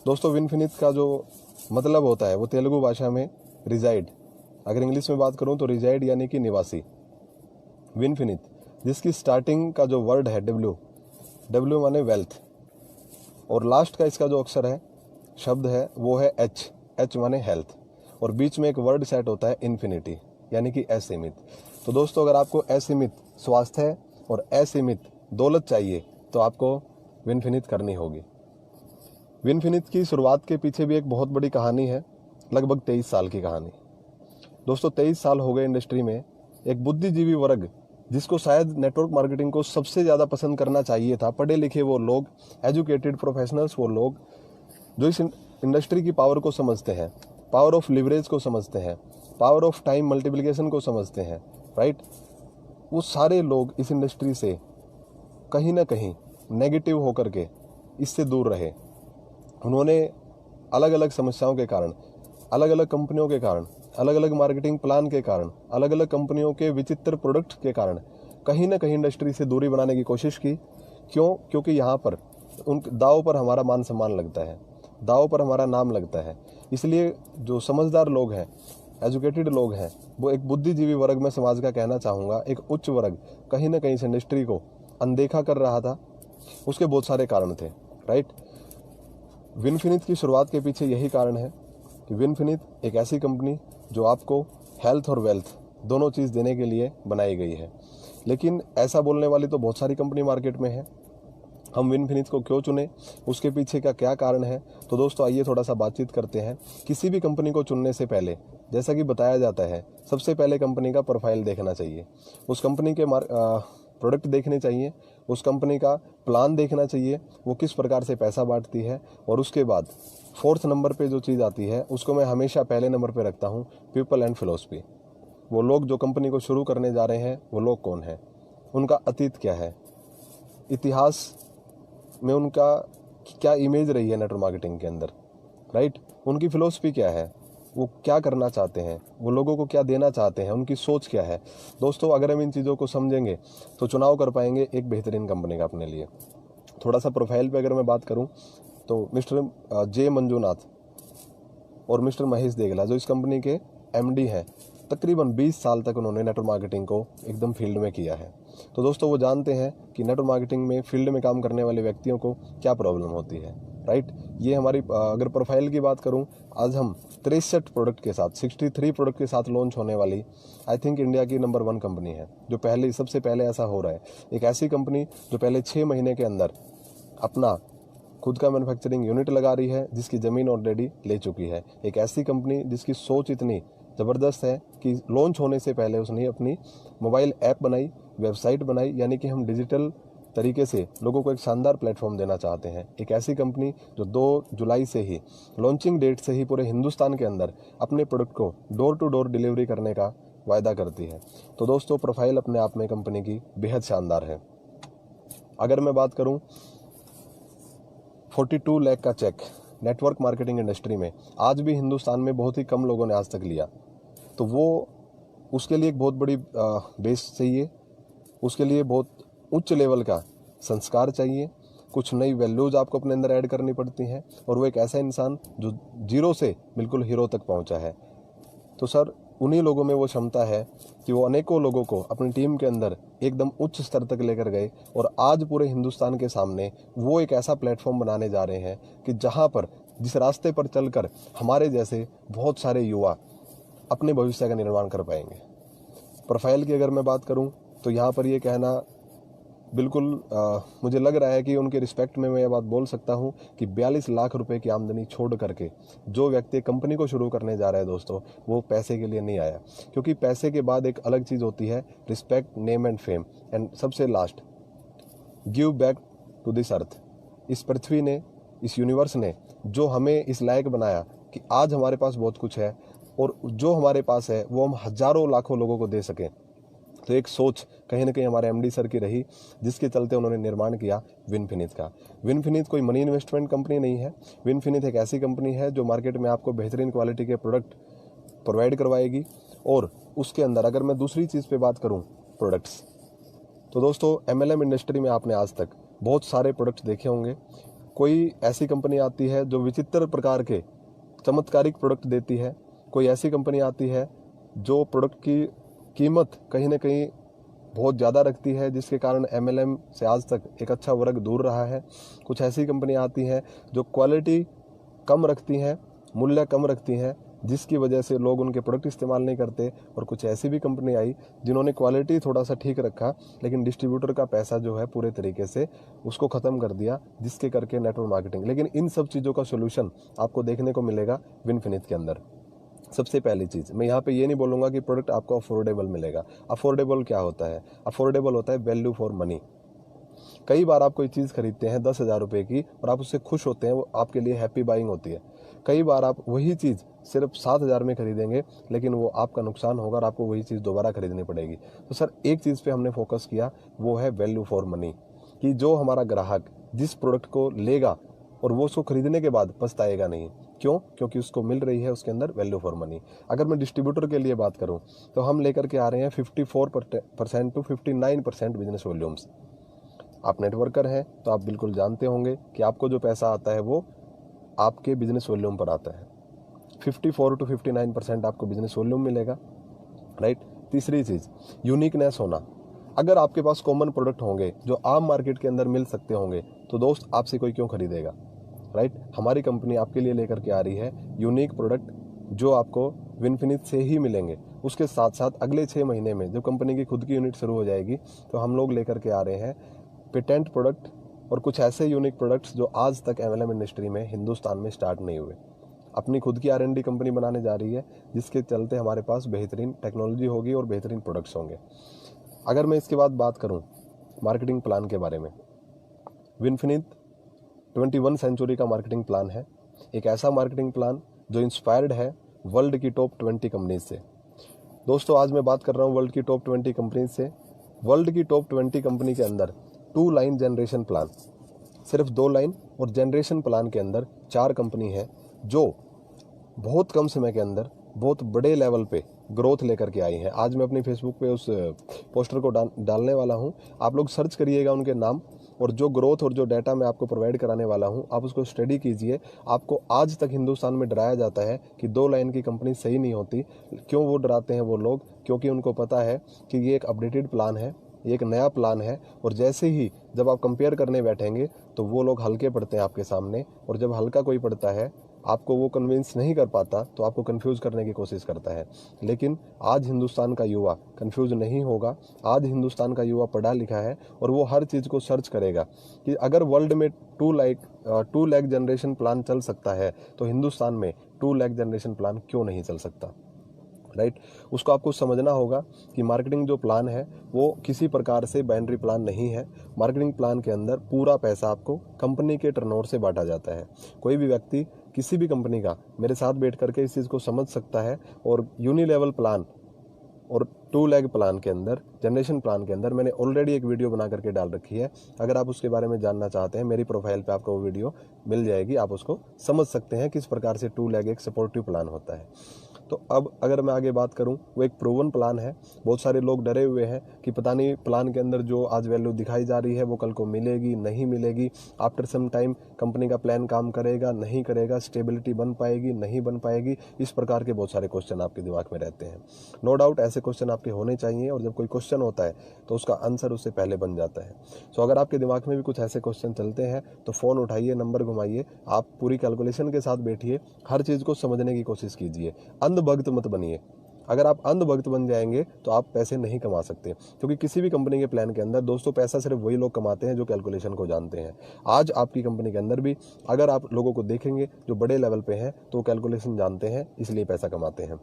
दोस्तों विनफिनिथ का जो मतलब होता है वो तेलुगु भाषा में रिजाइड, अगर इंग्लिश में बात करूं तो रिजाइड यानी कि निवासी। विनफिनिथ, जिसकी स्टार्टिंग का जो वर्ड है डब्ल्यू, डब्ल्यू माने वेल्थ, और लास्ट का इसका जो अक्षर है, शब्द है, वो है एच, एच माने हेल्थ, और बीच में एक वर्ड सेट होता है इन्फिनिटी यानी कि असीमित। तो दोस्तों अगर आपको असीमित स्वास्थ्य और असीमित दौलत चाहिए तो आपको विनफिनिथ करनी होगी। विनफिनिथ की शुरुआत के पीछे भी एक बहुत बड़ी कहानी है, लगभग 23 साल की कहानी। दोस्तों 23 साल हो गए इंडस्ट्री में। एक बुद्धिजीवी वर्ग, जिसको शायद नेटवर्क मार्केटिंग को सबसे ज़्यादा पसंद करना चाहिए था, पढ़े लिखे वो लोग, एजुकेटेड प्रोफेशनल्स वो लोग जो इस इंडस्ट्री की पावर को समझते हैं, पावर ऑफ लिवरेज को समझते हैं, पावर ऑफ टाइम मल्टीप्लिकेशन को समझते हैं, राइट, वो सारे लोग इस इंडस्ट्री से कहीं ना कहीं नेगेटिव होकर के इससे दूर रहे। उन्होंने अलग अलग समस्याओं के कारण, अलग अलग कंपनियों के कारण, अलग अलग मार्केटिंग प्लान के कारण, अलग अलग कंपनियों के विचित्र प्रोडक्ट के कारण कहीं ना कहीं इंडस्ट्री से दूरी बनाने की कोशिश की। क्यों? क्योंकि यहाँ पर उन दाव पर हमारा मान सम्मान लगता है, दाव पर हमारा नाम लगता है। इसलिए जो समझदार लोग हैं, एजुकेटेड लोग हैं, वो एक बुद्धिजीवी वर्ग में समाज का कहना चाहूँगा, एक उच्च वर्ग कहीं ना कहीं इस इंडस्ट्री को अनदेखा कर रहा था। उसके बहुत सारे कारण थे, राइट। विनफिनिथ की शुरुआत के पीछे यही कारण है कि विनफिनिथ एक ऐसी कंपनी जो आपको हेल्थ और वेल्थ दोनों चीज़ देने के लिए बनाई गई है। लेकिन ऐसा बोलने वाली तो बहुत सारी कंपनी मार्केट में है। हम विनफिनिथ को क्यों चुने, उसके पीछे का क्या कारण है, तो दोस्तों आइए थोड़ा सा बातचीत करते हैं। किसी भी कंपनी को चुनने से पहले, जैसा कि बताया जाता है, सबसे पहले कंपनी का प्रोफाइल देखना चाहिए, उस कंपनी के प्रोडक्ट देखने चाहिए, उस कंपनी का प्लान देखना चाहिए, वो किस प्रकार से पैसा बांटती है, और उसके बाद 4th नंबर पे जो चीज़ आती है उसको मैं हमेशा पहले नंबर पे रखता हूँ, पीपल एंड फिलॉसफी। वो लोग जो कंपनी को शुरू करने जा रहे हैं वो लोग कौन हैं, उनका अतीत क्या है, इतिहास में उनका क्या इमेज रही है नेटवर्क मार्केटिंग के अंदर, राइट, उनकी फिलॉसफी क्या है, वो क्या करना चाहते हैं, वो लोगों को क्या देना चाहते हैं, उनकी सोच क्या है। दोस्तों अगर हम इन चीज़ों को समझेंगे तो चुनाव कर पाएंगे एक बेहतरीन कंपनी का अपने लिए। थोड़ा सा प्रोफाइल पे अगर मैं बात करूं तो मिस्टर जे मंजूनाथ और मिस्टर महेश देगला जो इस कंपनी के एमडी हैं, तकरीबन 20 साल तक उन्होंने नेटवर्क मार्केटिंग को एकदम फील्ड में किया है। तो दोस्तों वो जानते हैं कि नेटवर्क मार्केटिंग में फील्ड में काम करने वाले व्यक्तियों को क्या प्रॉब्लम होती है, राइट। ये हमारी अगर प्रोफाइल की बात करूं, आज हम 63 प्रोडक्ट के साथ, 63 प्रोडक्ट के साथ लॉन्च होने वाली आई थिंक इंडिया की नंबर 1 कंपनी है, जो सबसे पहले ऐसा हो रहा है। एक ऐसी कंपनी जो पहले 6 महीने के अंदर अपना खुद का मैन्युफैक्चरिंग यूनिट लगा रही है, जिसकी ज़मीन ऑलरेडी ले चुकी है। एक ऐसी कंपनी जिसकी सोच इतनी ज़बरदस्त है कि लॉन्च होने से पहले उसने अपनी मोबाइल ऐप बनाई, वेबसाइट बनाई, यानी कि हम डिजिटल तरीके से लोगों को एक शानदार प्लेटफॉर्म देना चाहते हैं। एक ऐसी कंपनी जो 2 जुलाई से ही, लॉन्चिंग डेट से ही पूरे हिंदुस्तान के अंदर अपने प्रोडक्ट को डोर टू डोर डिलीवरी करने का वायदा करती है। तो दोस्तों प्रोफाइल अपने आप में कंपनी की बेहद शानदार है। अगर मैं बात करूं 42 लाख का चेक नेटवर्क मार्केटिंग इंडस्ट्री में आज भी हिंदुस्तान में बहुत ही कम लोगों ने आज तक लिया, तो वो उसके लिए एक बहुत बड़ी बेस चाहिए, उसके लिए बहुत उच्च लेवल का संस्कार चाहिए, कुछ नई वैल्यूज़ आपको अपने अंदर ऐड करनी पड़ती हैं, और वो एक ऐसा इंसान जो जीरो से बिल्कुल हीरो तक पहुंचा है। तो सर उन्हीं लोगों में वो क्षमता है कि वो अनेकों लोगों को अपनी टीम के अंदर एकदम उच्च स्तर तक लेकर गए, और आज पूरे हिंदुस्तान के सामने वो एक ऐसा प्लेटफॉर्म बनाने जा रहे हैं कि जहां पर, जिस रास्ते पर चलकर हमारे जैसे बहुत सारे युवा अपने भविष्य का निर्माण कर पाएंगे। प्रोफाइल की अगर मैं बात करूं तो यहाँ पर ये कहना बिल्कुल मुझे लग रहा है कि उनके रिस्पेक्ट में मैं ये बात बोल सकता हूँ कि 42 लाख रुपए की आमदनी छोड़ करके जो व्यक्ति कंपनी को शुरू करने जा रहा है दोस्तों, वो पैसे के लिए नहीं आया, क्योंकि पैसे के बाद एक अलग चीज़ होती है respect, name and fame, and सबसे last give back to this earth. इस पृथ्वी ने, इस यूनिवर्स ने जो हमें इस लायक बनाया कि आज हमारे पास बहुत कुछ है, और जो हमारे पास है वो हम हजारों लाखों लोगों को दे सकें। तो एक सोच कहीं ना कहीं हमारे एमडी सर की रही, जिसके चलते उन्होंने निर्माण किया विनफिनिथ का। विनफिनिथ कोई मनी इन्वेस्टमेंट कंपनी नहीं है। विनफिनिथ एक ऐसी कंपनी है जो मार्केट में आपको बेहतरीन क्वालिटी के प्रोडक्ट प्रोवाइड करवाएगी। और उसके अंदर अगर मैं दूसरी चीज़ पे बात करूं, प्रोडक्ट्स, तो दोस्तों एमएलएम इंडस्ट्री में आपने आज तक बहुत सारे प्रोडक्ट्स देखे होंगे। कोई ऐसी कंपनी आती है जो विचित्र प्रकार के चमत्कारिक प्रोडक्ट देती है, कोई ऐसी कंपनी आती है जो प्रोडक्ट की कीमत कहीं ना कहीं बहुत ज़्यादा रखती है, जिसके कारण MLM से आज तक एक अच्छा वर्ग दूर रहा है। कुछ ऐसी कंपनी आती हैं जो क्वालिटी कम रखती हैं, मूल्य कम रखती हैं, जिसकी वजह से लोग उनके प्रोडक्ट इस्तेमाल नहीं करते। और कुछ ऐसी भी कंपनी आई जिन्होंने क्वालिटी थोड़ा सा ठीक रखा, लेकिन डिस्ट्रीब्यूटर का पैसा जो है पूरे तरीके से उसको ख़त्म कर दिया, जिसके करके नेटवर्क मार्केटिंग। लेकिन इन सब चीज़ों का सोल्यूशन आपको देखने को मिलेगा विनफिनिट के अंदर। सबसे पहली चीज़, मैं यहाँ पे ये नहीं बोलूँगा कि प्रोडक्ट आपको अफोर्डेबल मिलेगा। अफोर्डेबल क्या होता है? अफोर्डेबल होता है वैल्यू फॉर मनी। कई बार आप कोई चीज़ खरीदते हैं 10,000 रुपये की और आप उससे खुश होते हैं, वो आपके लिए हैप्पी बाइंग होती है। कई बार आप वही चीज़ सिर्फ 7,000 में खरीदेंगे, लेकिन वो आपका नुकसान होगा और आपको वही चीज़ दोबारा खरीदनी पड़ेगी। तो सर एक चीज़ पे हमने फोकस किया, वो है वैल्यू फॉर मनी, कि जो हमारा ग्राहक जिस प्रोडक्ट को लेगा और वो उसको खरीदने के बाद पछताएगा नहीं। क्यों? क्योंकि उसको मिल रही है उसके अंदर वैल्यू फॉर मनी। अगर मैं डिस्ट्रीब्यूटर के लिए बात करूं तो हम लेकर के आ रहे हैं 54% टू 59% बिजनेस वॉल्यूम्स। आप नेटवर्कर हैं तो आप बिल्कुल जानते होंगे कि आपको जो पैसा आता है वो आपके बिजनेस वॉल्यूम पर आता है। 54 टू 59% आपको बिजनेस वॉल्यूम मिलेगा, राइट। तीसरी चीज़, यूनिकनेस होना। अगर आपके पास कॉमन प्रोडक्ट होंगे जो आम मार्केट के अंदर मिल सकते होंगे, तो दोस्त आपसे कोई क्यों खरीदेगा, राइट। हमारी कंपनी आपके लिए लेकर के आ रही है यूनिक प्रोडक्ट जो आपको विनफिनिट से ही मिलेंगे। उसके साथ साथ अगले 6 महीने में जब कंपनी की खुद की यूनिट शुरू हो जाएगी, तो हम लोग लेकर के आ रहे हैं पेटेंट प्रोडक्ट और कुछ ऐसे यूनिक प्रोडक्ट्स जो आज तक MLM इंडस्ट्री में हिंदुस्तान में स्टार्ट नहीं हुए। अपनी खुद की R&D कंपनी बनाने जा रही है, जिसके चलते हमारे पास बेहतरीन टेक्नोलॉजी होगी और बेहतरीन प्रोडक्ट्स होंगे। अगर मैं इसके बाद बात करूं मार्केटिंग प्लान के बारे में, विनफिनिट 21 सेंचुरी का मार्केटिंग प्लान है। एक ऐसा मार्केटिंग प्लान जो इंस्पायर्ड है वर्ल्ड की टॉप 20 कंपनीज से। दोस्तों आज मैं बात कर रहा हूँ वर्ल्ड की टॉप 20 कंपनीज से। वर्ल्ड की टॉप 20 कंपनी के अंदर 2 लाइन जनरेशन प्लान, सिर्फ 2 लाइन और जनरेशन प्लान के अंदर 4 कंपनी है जो बहुत कम समय के अंदर बहुत बड़े लेवल पे ग्रोथ लेकर के आई है। आज मैं अपनी फेसबुक पे उस पोस्टर को डालने वाला हूँ, आप लोग सर्च करिएगा उनके नाम, और जो ग्रोथ और जो डाटा मैं आपको प्रोवाइड कराने वाला हूँ आप उसको स्टडी कीजिए। आपको आज तक हिंदुस्तान में डराया जाता है कि 2 लाइन की कंपनी सही नहीं होती। क्यों वो डराते हैं वो लोग? क्योंकि उनको पता है कि ये एक अपडेटेड प्लान है, ये एक नया प्लान है, और जैसे ही जब आप कंपेयर करने बैठेंगे तो वो लोग हल्के पड़ते हैं आपके सामने, और जब हल्का कोई पड़ता है आपको वो कन्विंस नहीं कर पाता तो आपको कंफ्यूज करने की कोशिश करता है। लेकिन आज हिंदुस्तान का युवा कंफ्यूज नहीं होगा। आज हिंदुस्तान का युवा पढ़ा लिखा है और वो हर चीज़ को सर्च करेगा कि अगर वर्ल्ड में 2 लाख जनरेशन प्लान चल सकता है तो हिंदुस्तान में 2 लाख जनरेशन प्लान क्यों नहीं चल सकता, राइट। उसको आपको समझना होगा कि मार्केटिंग जो प्लान है वो किसी प्रकार से बाइनरी प्लान नहीं है। मार्केटिंग प्लान के अंदर पूरा पैसा आपको कंपनी के टर्नओवर से बांटा जाता है। कोई भी व्यक्ति किसी भी कंपनी का मेरे साथ बैठ करके इस चीज़ को समझ सकता है। और यूनिलेवल प्लान और 2 लाख प्लान के अंदर, जनरेशन प्लान के अंदर मैंने ऑलरेडी एक वीडियो बना करके डाल रखी है। अगर आप उसके बारे में जानना चाहते हैं मेरी प्रोफाइल पे आपको वो वीडियो मिल जाएगी, आप उसको समझ सकते हैं किस प्रकार से 2 लाख एक सपोर्टिव प्लान होता है। तो अब अगर मैं आगे बात करूं, वो एक प्रूवन प्लान है। बहुत सारे लोग डरे हुए हैं कि पता नहीं प्लान के अंदर जो आज वैल्यू दिखाई जा रही है वो कल को मिलेगी नहीं मिलेगी, आफ्टर सम टाइम कंपनी का प्लान काम करेगा नहीं करेगा, स्टेबिलिटी बन पाएगी नहीं बन पाएगी। इस प्रकार के बहुत सारे क्वेश्चन आपके दिमाग में रहते हैं। नो डाउट ऐसे क्वेश्चन आपके होने चाहिए, और जब कोई क्वेश्चन होता है तो उसका आंसर उससे पहले बन जाता है। सो अगर आपके दिमाग में भी कुछ ऐसे क्वेश्चन चलते हैं तो फ़ोन उठाइए, नंबर घुमाइए, आप पूरी कैलकुलेशन के साथ बैठिए, हर चीज़ को समझने की कोशिश कीजिए। अंधभक्त मत बनिए। अगर आप अंधभक्त बन जाएंगे तो आप पैसे नहीं कमा सकते, क्योंकि किसी भी कंपनी के प्लान के अंदर दोस्तों पैसा सिर्फ वही लोग कमाते हैं जो कैलकुलेशन को जानते हैं। आज आपकी कंपनी के अंदर भी अगर आप लोगों को देखेंगे जो बड़े लेवल पे हैं तो कैलकुलेशन जानते हैं, इसलिए पैसा कमाते हैं।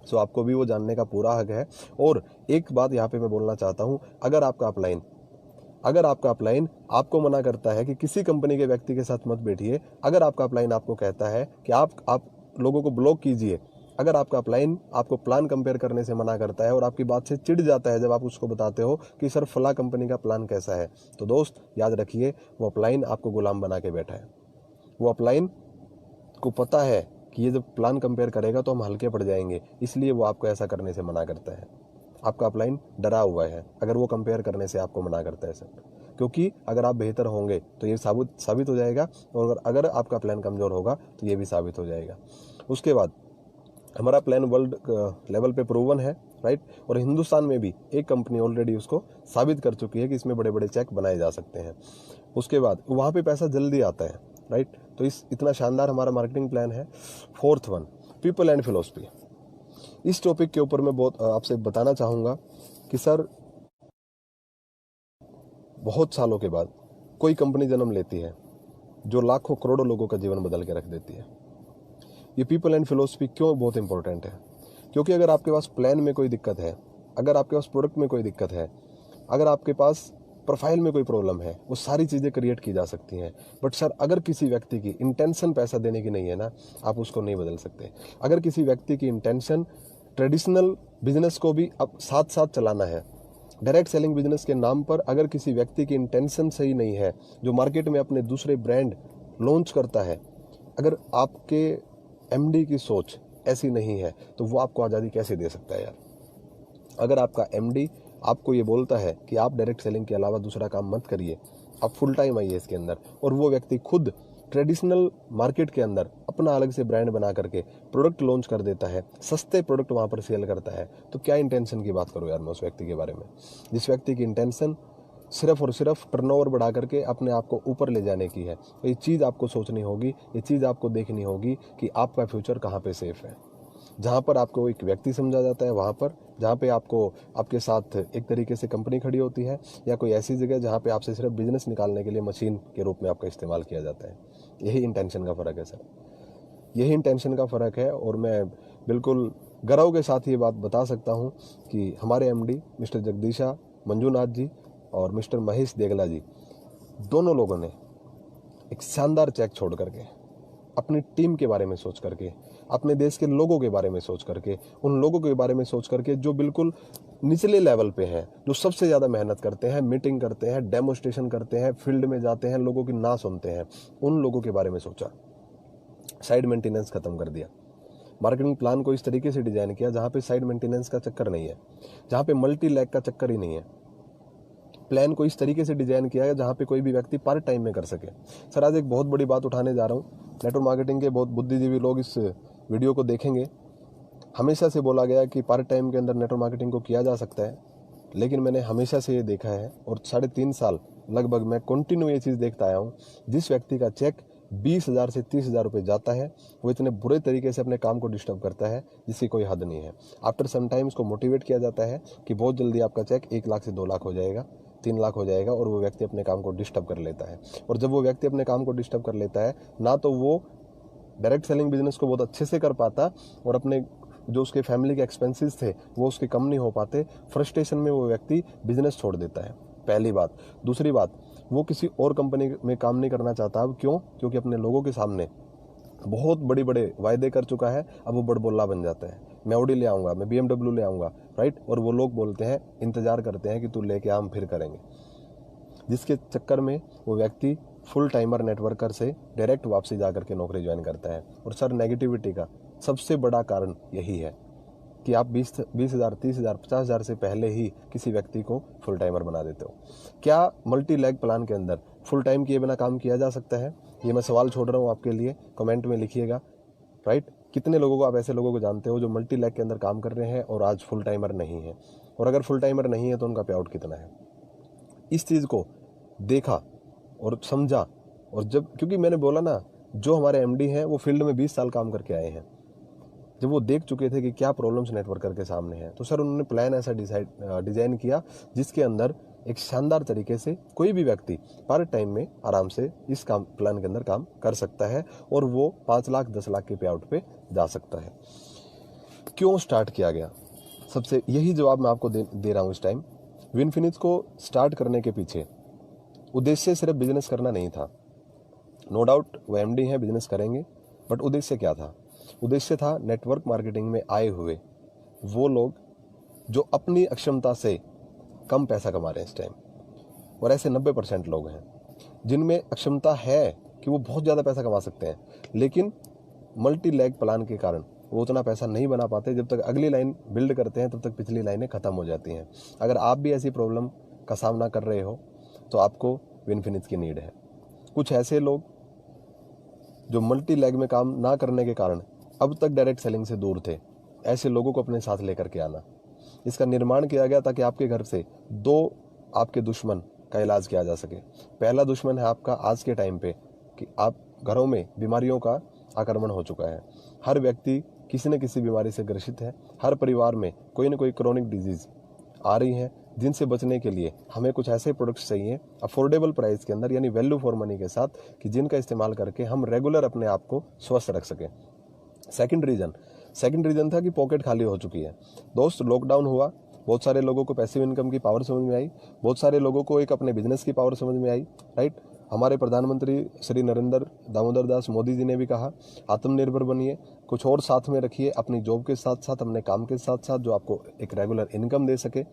सो आपको भी वो जानने का पूरा हक है। और एक बात यहाँ पे मैं बोलना चाहता हूँ, अगर आपका अपलाइन आपको मना करता है कि किसी कंपनी के व्यक्ति के साथ मत बैठिए, अगर आपका अपलाइन आपको कहता है कि आप लोगों को ब्लॉक कीजिए, अगर आपका अपलाइन आपको प्लान कंपेयर करने से मना करता है और आपकी बात से चिढ़ जाता है जब आप उसको बताते हो कि सर फला कंपनी का प्लान कैसा है, तो दोस्त याद रखिए वो अपलाइन आपको गुलाम बना के बैठा है। वो अपलाइन को पता है कि ये जब प्लान कंपेयर करेगा तो हम हल्के पड़ जाएंगे, इसलिए वो आपको ऐसा करने से मना करता है। आपका अपलाइन डरा हुआ है अगर वो कंपेयर करने से आपको मना करता है। सर क्योंकि अगर आप बेहतर होंगे तो ये साबित हो जाएगा, और अगर आपका प्लान कमज़ोर होगा तो ये भी साबित हो जाएगा। उसके बाद हमारा प्लान वर्ल्ड लेवल पे प्रूवन है, राइट, और हिंदुस्तान में भी एक कंपनी ऑलरेडी उसको साबित कर चुकी है कि इसमें बड़े बड़े चेक बनाए जा सकते हैं। उसके बाद वहाँ पे पैसा जल्दी आता है, राइट। तो इतना शानदार हमारा मार्केटिंग प्लान है। Fourth one, people and philosophy. इस टॉपिक के ऊपर मैं बहुत आपसे बताना चाहूँगा कि सर बहुत सालों के बाद कोई कंपनी जन्म लेती है जो लाखों करोड़ों लोगों का जीवन बदल के रख देती है। ये पीपल एंड फिलोसफी क्यों बहुत इंपॉर्टेंट है? क्योंकि अगर आपके पास प्लान में कोई दिक्कत है, अगर आपके पास प्रोडक्ट में कोई दिक्कत है, अगर आपके पास प्रोफाइल में कोई प्रॉब्लम है, वो सारी चीज़ें क्रिएट की जा सकती हैं। बट सर अगर किसी व्यक्ति की इंटेंशन पैसा देने की नहीं है ना, आप उसको नहीं बदल सकते। अगर किसी व्यक्ति की इंटेंशन ट्रेडिशनल बिजनेस को भी अब साथ साथ चलाना है, डायरेक्ट सेलिंग बिजनेस के नाम पर अगर किसी व्यक्ति की इंटेंशन सही नहीं है, जो मार्केट में अपने दूसरे ब्रांड लॉन्च करता है, अगर आपके एमडी की सोच ऐसी नहीं है तो वो आपको आज़ादी कैसे दे सकता है यार? अगर आपका एमडी आपको ये बोलता है कि आप डायरेक्ट सेलिंग के अलावा दूसरा काम मत करिए, आप फुल टाइम आइए इसके अंदर, और वो व्यक्ति खुद ट्रेडिशनल मार्केट के अंदर अपना अलग से ब्रांड बना करके प्रोडक्ट लॉन्च कर देता है, सस्ते प्रोडक्ट वहाँ पर सेल करता है, तो क्या इंटेंशन की बात करूँ यार मैं उस व्यक्ति के बारे में? जिस व्यक्ति की इंटेंशन सिर्फ और सिर्फ टर्नओवर बढ़ा करके अपने आप को ऊपर ले जाने की है, तो ये चीज़ आपको सोचनी होगी, ये चीज़ आपको देखनी होगी कि आपका फ्यूचर कहाँ पे सेफ है। जहाँ पर आपको एक व्यक्ति समझा जाता है वहाँ पर, जहाँ पे आपको आपके साथ एक तरीके से कंपनी खड़ी होती है, या कोई ऐसी जगह जहाँ पे आपसे सिर्फ बिजनेस निकालने के लिए मशीन के रूप में आपका इस्तेमाल किया जाता है। यही इंटेंशन का फ़र्क है सर, यही इंटेंशन का फ़र्क है। और मैं बिल्कुल गर्व के साथ ये बात बता सकता हूँ कि हमारे एमडी मिस्टर जगदीशा मंजूनाथ जी और मिस्टर महेश देगला जी, दोनों लोगों ने एक शानदार चेक छोड़ करके, अपनी टीम के बारे में सोच करके, अपने देश के लोगों के बारे में सोच करके, उन लोगों के बारे में सोच करके जो बिल्कुल निचले लेवल पे हैं, जो सबसे ज़्यादा मेहनत करते हैं, मीटिंग करते हैं, डेमोस्ट्रेशन करते हैं, फील्ड में जाते हैं, लोगों की ना सुनते हैं, उन लोगों के बारे में सोचा। साइड मेंटेनेंस खत्म कर दिया। मार्केटिंग प्लान को इस तरीके से डिजाइन किया जहाँ पे साइड मेंटेनेंस का चक्कर नहीं है, जहाँ पे मल्टी लैग का चक्कर ही नहीं है। प्लान को इस तरीके से डिजाइन किया है जहाँ पे कोई भी व्यक्ति पार्ट टाइम में कर सके। सर आज एक बहुत बड़ी बात उठाने जा रहा हूँ, नेटवर्क मार्केटिंग के बहुत बुद्धिजीवी लोग इस वीडियो को देखेंगे। हमेशा से बोला गया कि पार्ट टाइम के अंदर नेटवर्क मार्केटिंग को किया जा सकता है, लेकिन मैंने हमेशा से ये देखा है और 3.5 साल लगभग मैं कंटिन्यू ये चीज़ देखता आया हूँ, जिस व्यक्ति का चेक 20,000 से 30,000 रुपये जाता है वो इतने बुरे तरीके से अपने काम को डिस्टर्ब करता है जिसकी कोई हद नहीं है। आफ्टर सम टाइम उसको मोटिवेट किया जाता है कि बहुत जल्दी आपका चेक 1 लाख से 2 लाख हो जाएगा, 3 लाख हो जाएगा, और वो व्यक्ति अपने काम को डिस्टर्ब कर लेता है। और जब वो व्यक्ति अपने काम को डिस्टर्ब कर लेता है, ना तो वो डायरेक्ट सेलिंग बिजनेस को बहुत अच्छे से कर पाता, और अपने जो उसके फैमिली के एक्सपेंसेस थे वो उसके कम नहीं हो पाते। फ्रस्ट्रेशन में वो व्यक्ति बिजनेस छोड़ देता है, पहली बात। दूसरी बात, वो किसी और कंपनी में काम नहीं करना चाहता। अब क्यों? क्योंकि अपने लोगों के सामने बहुत बड़े बड़े वायदे कर चुका है, अब वो बड़बोला बन जाता है। मैं ऑडी ले आऊँगा, मैं BMW ले आऊँगा, राइट, और वो लोग बोलते हैं, इंतजार करते हैं कि तू लेके आ, हम फिर करेंगे, जिसके चक्कर में वो व्यक्ति फुल टाइमर नेटवर्कर से डायरेक्ट वापसी जा करके नौकरी ज्वाइन करता है। और सर नेगेटिविटी का सबसे बड़ा कारण यही है कि आप 20,000, 30,000, 50,000 से पहले ही किसी व्यक्ति को फुल टाइमर बना देते हो। क्या मल्टी लैग प्लान के अंदर फुल टाइम किए बिना काम किया जा सकता है? ये मैं सवाल छोड़ रहा हूँ आपके लिए, कमेंट में लिखिएगा, राइट। कितने लोगों को आप ऐसे लोगों को जानते हो जो मल्टी लैग के अंदर काम कर रहे हैं और आज फुल टाइमर नहीं है? और अगर फुल टाइमर नहीं है तो उनका पे आउट कितना है? इस चीज़ को देखा और समझा, और जब, क्योंकि मैंने बोला ना, जो हमारे एमडी हैं वो फील्ड में 20 साल काम करके आए हैं, जब वो देख चुके थे कि क्या प्रॉब्लम्स नेटवर्कर के सामने हैं, तो सर उन्होंने प्लान ऐसा डिज़ाइन किया जिसके अंदर एक शानदार तरीके से कोई भी व्यक्ति पार्ट टाइम में आराम से इस काम प्लान के अंदर काम कर सकता है, और वो 5 लाख 10 लाख के पे आउट पे जा सकता है। क्यों स्टार्ट किया गया? सबसे यही जवाब मैं आपको दे रहा हूँ इस टाइम। विनफिनिक्स को स्टार्ट करने के पीछे उद्देश्य सिर्फ बिजनेस करना नहीं था। नो डाउट वो एमडी हैं, बिजनेस करेंगे, बट उद्देश्य क्या था? उद्देश्य था नेटवर्क मार्केटिंग में आए हुए वो लोग जो अपनी अक्षमता से कम पैसा कमा रहे हैं इस टाइम, और ऐसे 90% लोग हैं जिनमें अक्षमता है कि वो बहुत ज़्यादा पैसा कमा सकते हैं, लेकिन मल्टी लैग प्लान के कारण वो उतना पैसा नहीं बना पाते। जब तक अगली लाइन बिल्ड करते हैं तब तक पिछली लाइनें ख़त्म हो जाती हैं। अगर आप भी ऐसी प्रॉब्लम का सामना कर रहे हो, तो आपको विनफिनिथ की नीड है। कुछ ऐसे लोग जो मल्टी लेग में काम ना करने के कारण अब तक डायरेक्ट सेलिंग से दूर थे, ऐसे लोगों को अपने साथ लेकर के आना। इसका निर्माण किया गया ताकि आपके घर से दो आपके दुश्मन का इलाज किया जा सके। पहला दुश्मन है आपका आज के टाइम पे कि आप घरों में बीमारियों का आक्रमण हो चुका है। हर व्यक्ति किसी न किसी बीमारी से ग्रसित है। हर परिवार में कोई न कोई क्रोनिक डिजीज आ रही है, जिनसे बचने के लिए हमें कुछ ऐसे प्रोडक्ट्स चाहिए अफोर्डेबल प्राइस के अंदर, यानी वैल्यू फॉर मनी के साथ, कि जिनका इस्तेमाल करके हम रेगुलर अपने आप को स्वस्थ रख सकें। सेकंड रीजन था कि पॉकेट खाली हो चुकी है। दोस्त, लॉकडाउन हुआ, बहुत सारे लोगों को पैसिव इनकम की पावर समझ में आई, बहुत सारे लोगों को एक अपने बिजनेस की पावर समझ में आई, राइट। हमारे प्रधानमंत्री श्री नरेंद्र दामोदर दास मोदी जी ने भी कहा आत्मनिर्भर बनिए, कुछ और साथ में रखिए, अपनी जॉब के साथ साथ, अपने काम के साथ साथ, जो आपको एक रेगुलर इनकम दे सके।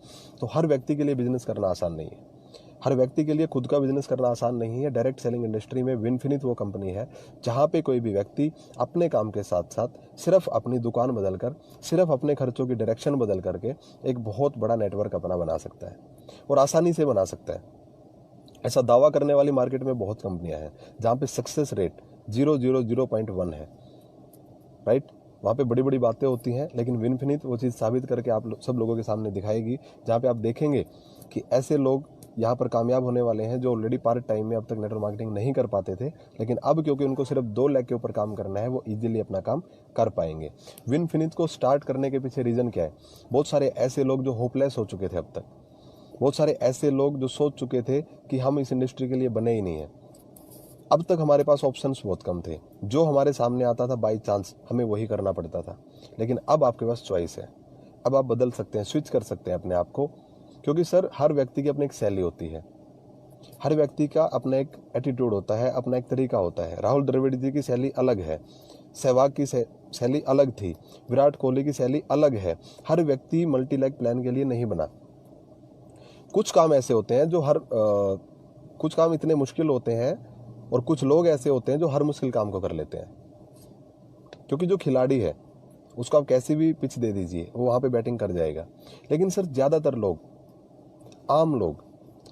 तो हर व्यक्ति के लिए बिजनेस करना आसान नहीं है, हर व्यक्ति के लिए खुद का बिजनेस करना आसान नहीं है। डायरेक्ट सेलिंग इंडस्ट्री में विनफिनिथ वो कंपनी है जहां पे कोई भी व्यक्ति अपने काम के साथ साथ सिर्फ अपनी दुकान बदलकर, सिर्फ अपने खर्चों की डायरेक्शन बदल करके एक बहुत बड़ा नेटवर्क अपना बना सकता है और आसानी से बना सकता है। ऐसा दावा करने वाली मार्केट में बहुत कंपनियां हैं जहां पे सक्सेस रेट 0.1 है, राइट। वहाँ पे बड़ी बड़ी बातें होती हैं, लेकिन विनफिनिथ वो चीज़ साबित करके आप सब लोगों के सामने दिखाएगी, जहाँ पे आप देखेंगे कि ऐसे लोग यहाँ पर कामयाब होने वाले हैं जो ऑलरेडी पार्ट टाइम में अब तक नेटवर्क मार्केटिंग नहीं कर पाते थे, लेकिन अब क्योंकि उनको सिर्फ 2 लाख के ऊपर काम करना है, वो इजीली अपना काम कर पाएंगे। विनफिनिथ को स्टार्ट करने के पीछे रीज़न क्या है? बहुत सारे ऐसे लोग जो होपलेस हो चुके थे अब तक, बहुत सारे ऐसे लोग जो सोच चुके थे कि हम इस इंडस्ट्री के लिए बने ही नहीं हैं। अब तक हमारे पास ऑप्शंस बहुत कम थे, जो हमारे सामने आता था बाई चांस हमें वही करना पड़ता था, लेकिन अब आपके पास चॉइस है। अब आप बदल सकते हैं, स्विच कर सकते हैं अपने आप को, क्योंकि सर हर व्यक्ति की अपनी एक शैली होती है, हर व्यक्ति का अपना एक एटीट्यूड होता है, अपना एक तरीका होता है। राहुल द्रविड़ जी की शैली अलग है, सहवाग की शैली अलग थी, विराट कोहली की शैली अलग है। हर व्यक्ति मल्टी लेग प्लान के लिए नहीं बना। कुछ काम ऐसे होते हैं जो कुछ काम इतने मुश्किल होते हैं, और कुछ लोग ऐसे होते हैं जो हर मुश्किल काम को कर लेते हैं। क्योंकि जो खिलाड़ी है उसको आप कैसी भी पिच दे दीजिए, वो वहाँ पे बैटिंग कर जाएगा। लेकिन सर ज़्यादातर लोग, आम लोग,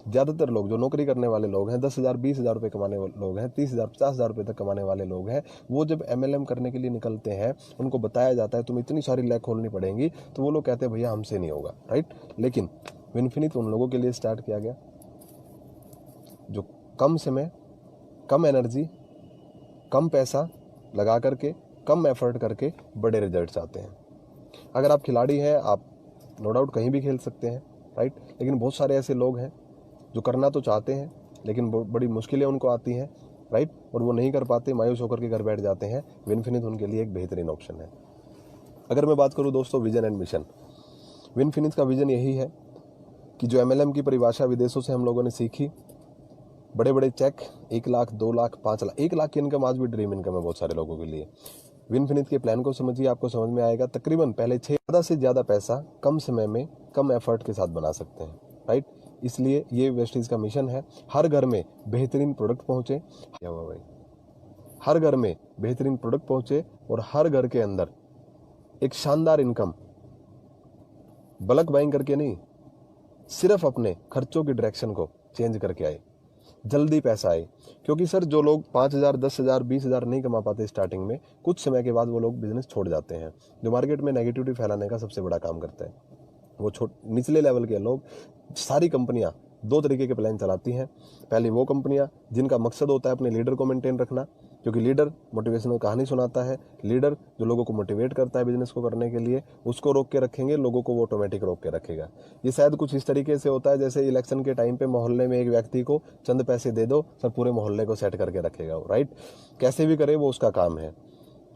ज़्यादातर लोग जो नौकरी करने वाले लोग हैं, 10,000 20,000 रुपये कमाने वाले लोग हैं, 30,000 50,000 रुपये तक कमाने वाले लोग हैं, वो जब MLM करने के लिए निकलते हैं, उनको बताया जाता है तुम इतनी सारी लैग खोलनी पड़ेंगी, तो वो लोग कहते हैं भैया हमसे नहीं होगा, राइट। लेकिन विनफिनिथ उन लोगों के लिए स्टार्ट किया गया जो कम समय, कम एनर्जी, कम पैसा लगा करके, कम एफर्ट करके बड़े रिजल्ट्स आते हैं। अगर आप खिलाड़ी हैं, आप नो डाउट कहीं भी खेल सकते हैं, राइट। लेकिन बहुत सारे ऐसे लोग हैं जो करना तो चाहते हैं, लेकिन बड़ी मुश्किलें उनको आती हैं, राइट, और वो नहीं कर पाते, मायूस होकर के घर बैठ जाते हैं। विनफिनिथ उनके लिए एक बेहतरीन ऑप्शन है। अगर मैं बात करूँ दोस्तों विजन एंड मिशन, विनफिनिथ का विजन यही है कि जो MLM की परिभाषा विदेशों से हम लोगों ने सीखी, बड़े बड़े चेक, 1 लाख 2 लाख 5 लाख, 1 लाख की इनकम आज भी ड्रीम इनकम है बहुत सारे लोगों के लिए। विनफिनिथ के प्लान को समझिए, आपको समझ में आएगा। तकरीबन पहले 6 ज़्यादा से ज़्यादा पैसा कम समय में कम एफर्ट के साथ बना सकते हैं, राइट। इसलिए ये वेस्टीज का मिशन है, हर घर में बेहतरीन प्रोडक्ट पहुंचे। क्या हुआ भाई? हर घर में बेहतरीन प्रोडक्ट पहुंचे और हर घर के अंदर एक शानदार इनकम, बल्क बाइंग करके नहीं, सिर्फ अपने खर्चों की डायरेक्शन को चेंज करके आए, जल्दी पैसा आए। क्योंकि सर जो लोग 5,000 10,000 20,000 नहीं कमा पाते स्टार्टिंग में, कुछ समय के बाद वो लोग बिजनेस छोड़ जाते हैं, जो मार्केट में नेगेटिविटी फैलाने का सबसे बड़ा काम करते हैं। वो निचले लेवल के लोग, सारी कंपनियां 2 तरीके के प्लान चलाती हैं। पहली वो कंपनियां जिनका मकसद होता है अपने लीडर को मेंटेन रखना, क्योंकि लीडर मोटिवेशनल कहानी सुनाता है, लीडर जो लोगों को मोटिवेट करता है बिजनेस को करने के लिए, उसको रोक के रखेंगे, लोगों को वो ऑटोमेटिक रोक के रखेगा। ये शायद कुछ इस तरीके से होता है जैसे इलेक्शन के टाइम पे मोहल्ले में एक व्यक्ति को चंद पैसे दे दो, सर पूरे मोहल्ले को सेट करके रखेगा वो, राइट। कैसे भी करे वो उसका काम है।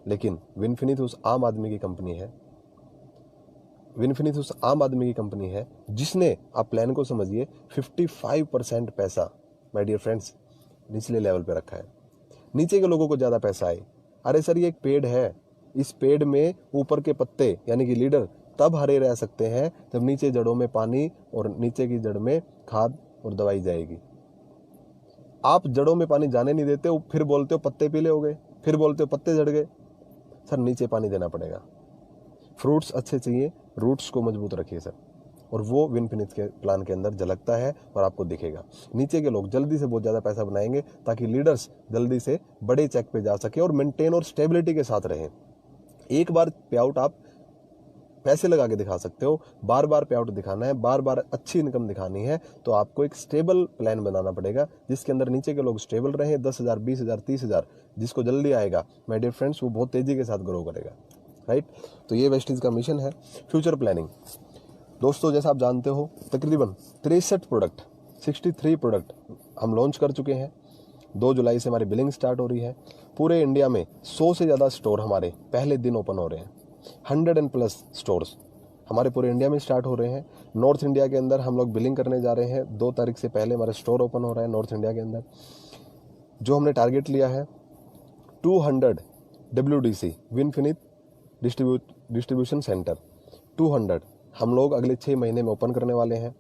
लेकिन विनफिनिथ उस आम आदमी की कंपनी है, विनफिनिथ उस आम आदमी की कंपनी है जिसने, आप प्लान को समझिए, 55% पैसा, माय डियर फ्रेंड्स, निचले लेवल पे रखा है। नीचे के लोगों को ज्यादा पैसा आए। अरे सर ये एक पेड़ है, इस पेड़ में ऊपर के पत्ते यानी कि लीडर तब हरे रह सकते हैं जब नीचे जड़ों में पानी और नीचे की जड़ में खाद और दवाई जाएगी। आप जड़ों में पानी जाने नहीं देते हो, फिर बोलते हो पत्ते पीले हो गए, फिर बोलते हो पत्ते झड़ गए। सर नीचे पानी देना पड़ेगा। फ्रूट्स अच्छे चाहिए, रूट्स को मजबूत रखिए सर। और वो विनफिनिट के प्लान के अंदर झलकता है और आपको दिखेगा। नीचे के लोग जल्दी से बहुत ज़्यादा पैसा बनाएंगे ताकि लीडर्स जल्दी से बड़े चेक पे जा सके और मेंटेन और स्टेबिलिटी के साथ रहें। एक बार पे आउट आप पैसे लगा के दिखा सकते हो, बार बार पे आउट दिखाना है, बार बार अच्छी इनकम दिखानी है तो आपको एक स्टेबल प्लान बनाना पड़ेगा जिसके अंदर नीचे के लोग स्टेबल रहें। 10,000, 20,000, 30,000 जिसको जल्दी आएगा माय डियर फ्रेंड्स वो बहुत तेजी के साथ ग्रो करेगा, राइट। तो ये वेस्टीज का मिशन है। फ्यूचर प्लानिंग दोस्तों, जैसा आप जानते हो तकरीबन 63 प्रोडक्ट 63 प्रोडक्ट हम लॉन्च कर चुके हैं। 2 जुलाई से हमारी बिलिंग स्टार्ट हो रही है। पूरे इंडिया में 100 से ज़्यादा स्टोर हमारे पहले दिन ओपन हो रहे हैं। 100+ स्टोर्स हमारे पूरे इंडिया में स्टार्ट हो रहे हैं। नॉर्थ इंडिया के अंदर हम लोग बिलिंग करने जा रहे हैं। 2 तारीख से पहले हमारा स्टोर ओपन हो रहा है नॉर्थ इंडिया के अंदर। जो हमने टारगेट लिया है 200 WDC विनफिनिट डिस्ट्रीब्यूशन सेंटर 200 हम लोग अगले 6 महीने में ओपन करने वाले हैं।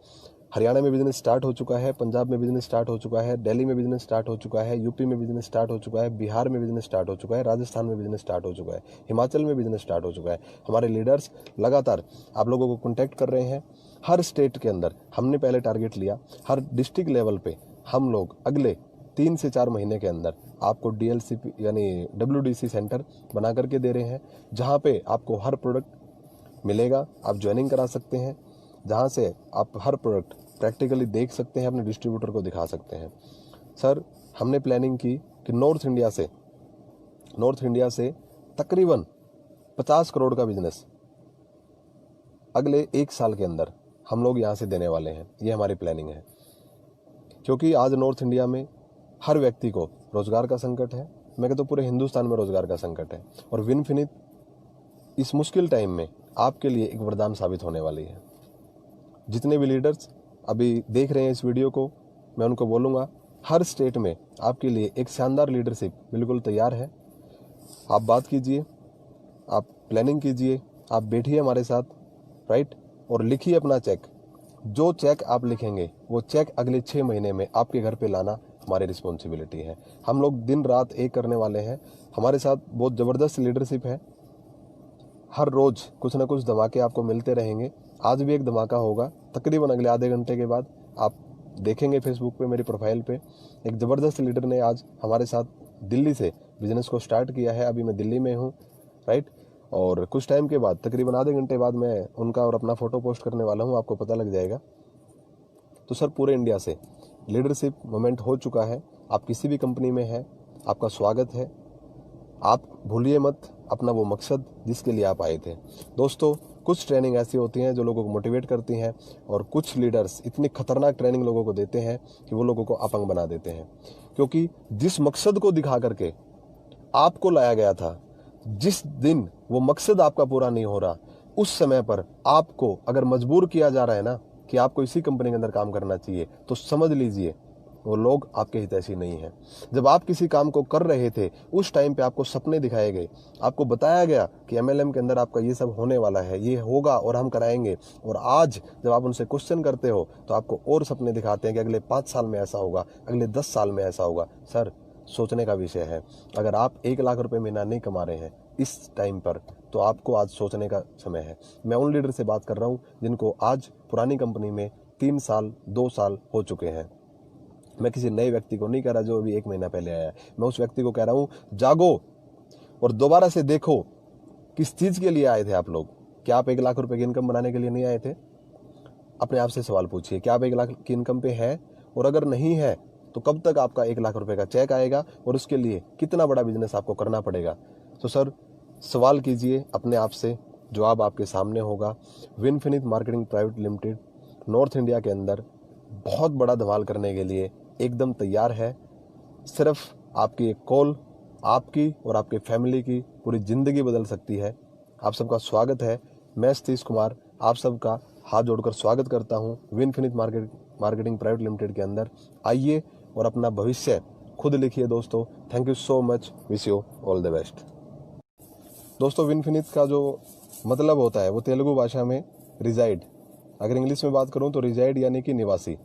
हरियाणा में बिजनेस स्टार्ट हो चुका है, पंजाब में बिजनेस स्टार्ट हो चुका है, दिल्ली में बिजनेस स्टार्ट हो चुका है, यूपी में बिजनेस स्टार्ट हो चुका है, बिहार में बिजनेस स्टार्ट हो चुका है, राजस्थान में बिजनेस स्टार्ट हो चुका है, हिमाचल में बिजनेस स्टार्ट हो चुका है। हमारे लीडर्स लगातार आप लोगों को कॉन्टैक्ट कर रहे हैं। हर स्टेट के अंदर हमने पहले टारगेट लिया, हर डिस्ट्रिक्ट लेवल पे हम लोग अगले 3 से 4 महीने के अंदर आपको DLCP यानी WDC सेंटर बना करके दे रहे हैं, जहाँ पे आपको हर प्रोडक्ट मिलेगा। आप ज्वाइनिंग करा सकते हैं, जहाँ से आप हर प्रोडक्ट प्रैक्टिकली देख सकते हैं, अपने डिस्ट्रीब्यूटर को दिखा सकते हैं। सर हमने प्लानिंग की कि नॉर्थ इंडिया से तकरीबन 50 करोड़ का बिजनेस अगले 1 साल के अंदर हम लोग यहाँ से देने वाले हैं। ये हमारी प्लानिंग है, क्योंकि आज नॉर्थ इंडिया में हर व्यक्ति को रोजगार का संकट है। मैं कहता हूँ पूरे हिंदुस्तान में रोजगार का संकट है और विनफिनिट इस मुश्किल टाइम में आपके लिए एक वरदान साबित होने वाली है। जितने भी लीडर्स अभी देख रहे हैं इस वीडियो को, मैं उनको बोलूँगा हर स्टेट में आपके लिए एक शानदार लीडरशिप बिल्कुल तैयार है। आप बात कीजिए, आप प्लानिंग कीजिए, आप बैठिए हमारे साथ, राइट, और लिखिए अपना चेक। जो चेक आप लिखेंगे वो चेक अगले 6 महीने में आपके घर पे लाना हमारी रिस्पॉन्सिबिलिटी है। हम लोग दिन रात एक करने वाले हैं। हमारे साथ बहुत ज़बरदस्त लीडरशिप है। हर रोज़ कुछ ना कुछ धमाके आपको मिलते रहेंगे। आज भी एक धमाका होगा तकरीबन अगले आधे घंटे के बाद। आप देखेंगे फेसबुक पे मेरी प्रोफाइल पे एक ज़बरदस्त लीडर ने आज हमारे साथ दिल्ली से बिजनेस को स्टार्ट किया है। अभी मैं दिल्ली में हूँ, राइट, और कुछ टाइम के बाद तकरीबन आधे घंटे बाद मैं उनका और अपना फ़ोटो पोस्ट करने वाला हूँ, आपको पता लग जाएगा। तो सर पूरे इंडिया से लीडरशिप मोमेंट हो चुका है। आप किसी भी कंपनी में हैं, आपका स्वागत है। आप भूलिए मत अपना वो मकसद जिसके लिए आप आए थे। दोस्तों कुछ ट्रेनिंग ऐसी होती हैं जो लोगों को मोटिवेट करती हैं और कुछ लीडर्स इतनी खतरनाक ट्रेनिंग लोगों को देते हैं कि वो लोगों को अपंग बना देते हैं। क्योंकि जिस मकसद को दिखा करके आपको लाया गया था, जिस दिन वो मकसद आपका पूरा नहीं हो रहा, उस समय पर आपको अगर मजबूर किया जा रहा है ना कि आपको इसी कंपनी के अंदर काम करना चाहिए, तो समझ लीजिए वो लोग आपके हितैषी नहीं है। जब आप किसी काम को कर रहे थे उस टाइम पे आपको सपने दिखाए गए, आपको बताया गया कि MLM के अंदर आपका ये सब होने वाला है, ये होगा और हम कराएंगे। और आज जब आप उनसे क्वेश्चन करते हो तो आपको और सपने दिखाते हैं कि अगले 5 साल में ऐसा होगा, अगले 10 साल में ऐसा होगा। सर सोचने का विषय है। अगर आप 1 लाख रुपए महीना नहीं कमा रहे हैं इस टाइम पर, तो आपको आज सोचने का समय है। मैं उन लीडर से बात कर रहा हूँ जिनको आज पुरानी कंपनी में 3 साल 2 साल हो चुके हैं। मैं किसी नए व्यक्ति को नहीं कह रहा जो अभी 1 महीना पहले आया है। मैं उस व्यक्ति को कह रहा हूँ जागो और दोबारा से देखो किस चीज के लिए आए थे आप लोग। क्या आप 1 लाख रुपए की इनकम बनाने के लिए नहीं आए थे? अपने आप से सवाल पूछिए, क्या आप 1 लाख की इनकम पे हैं? और अगर नहीं है तो कब तक आपका 1 लाख रुपए का चेक आएगा और उसके लिए कितना बड़ा बिजनेस आपको करना पड़ेगा? तो सर सवाल कीजिए अपने आप से, जवाब आपके सामने होगा। Winfinite marketing private limited North India के अंदर बहुत बड़ा धमाल करने के लिए एकदम तैयार है। सिर्फ आपकी एक कॉल आपकी और आपके फैमिली की पूरी ज़िंदगी बदल सकती है। आप सबका स्वागत है। मैं सतीश कुमार आप सबका हाथ जोड़कर स्वागत करता हूं विनफिनिट मार्केटिंग प्राइवेट लिमिटेड के अंदर। आइए और अपना भविष्य खुद लिखिए दोस्तों। Thank you so much, wish you all the best. दोस्तों विनफिनिट का जो मतलब होता है वो तेलुगु भाषा में रिजाइड, अगर इंग्लिश में बात करूं तो रिजाइड यानी कि निवासी।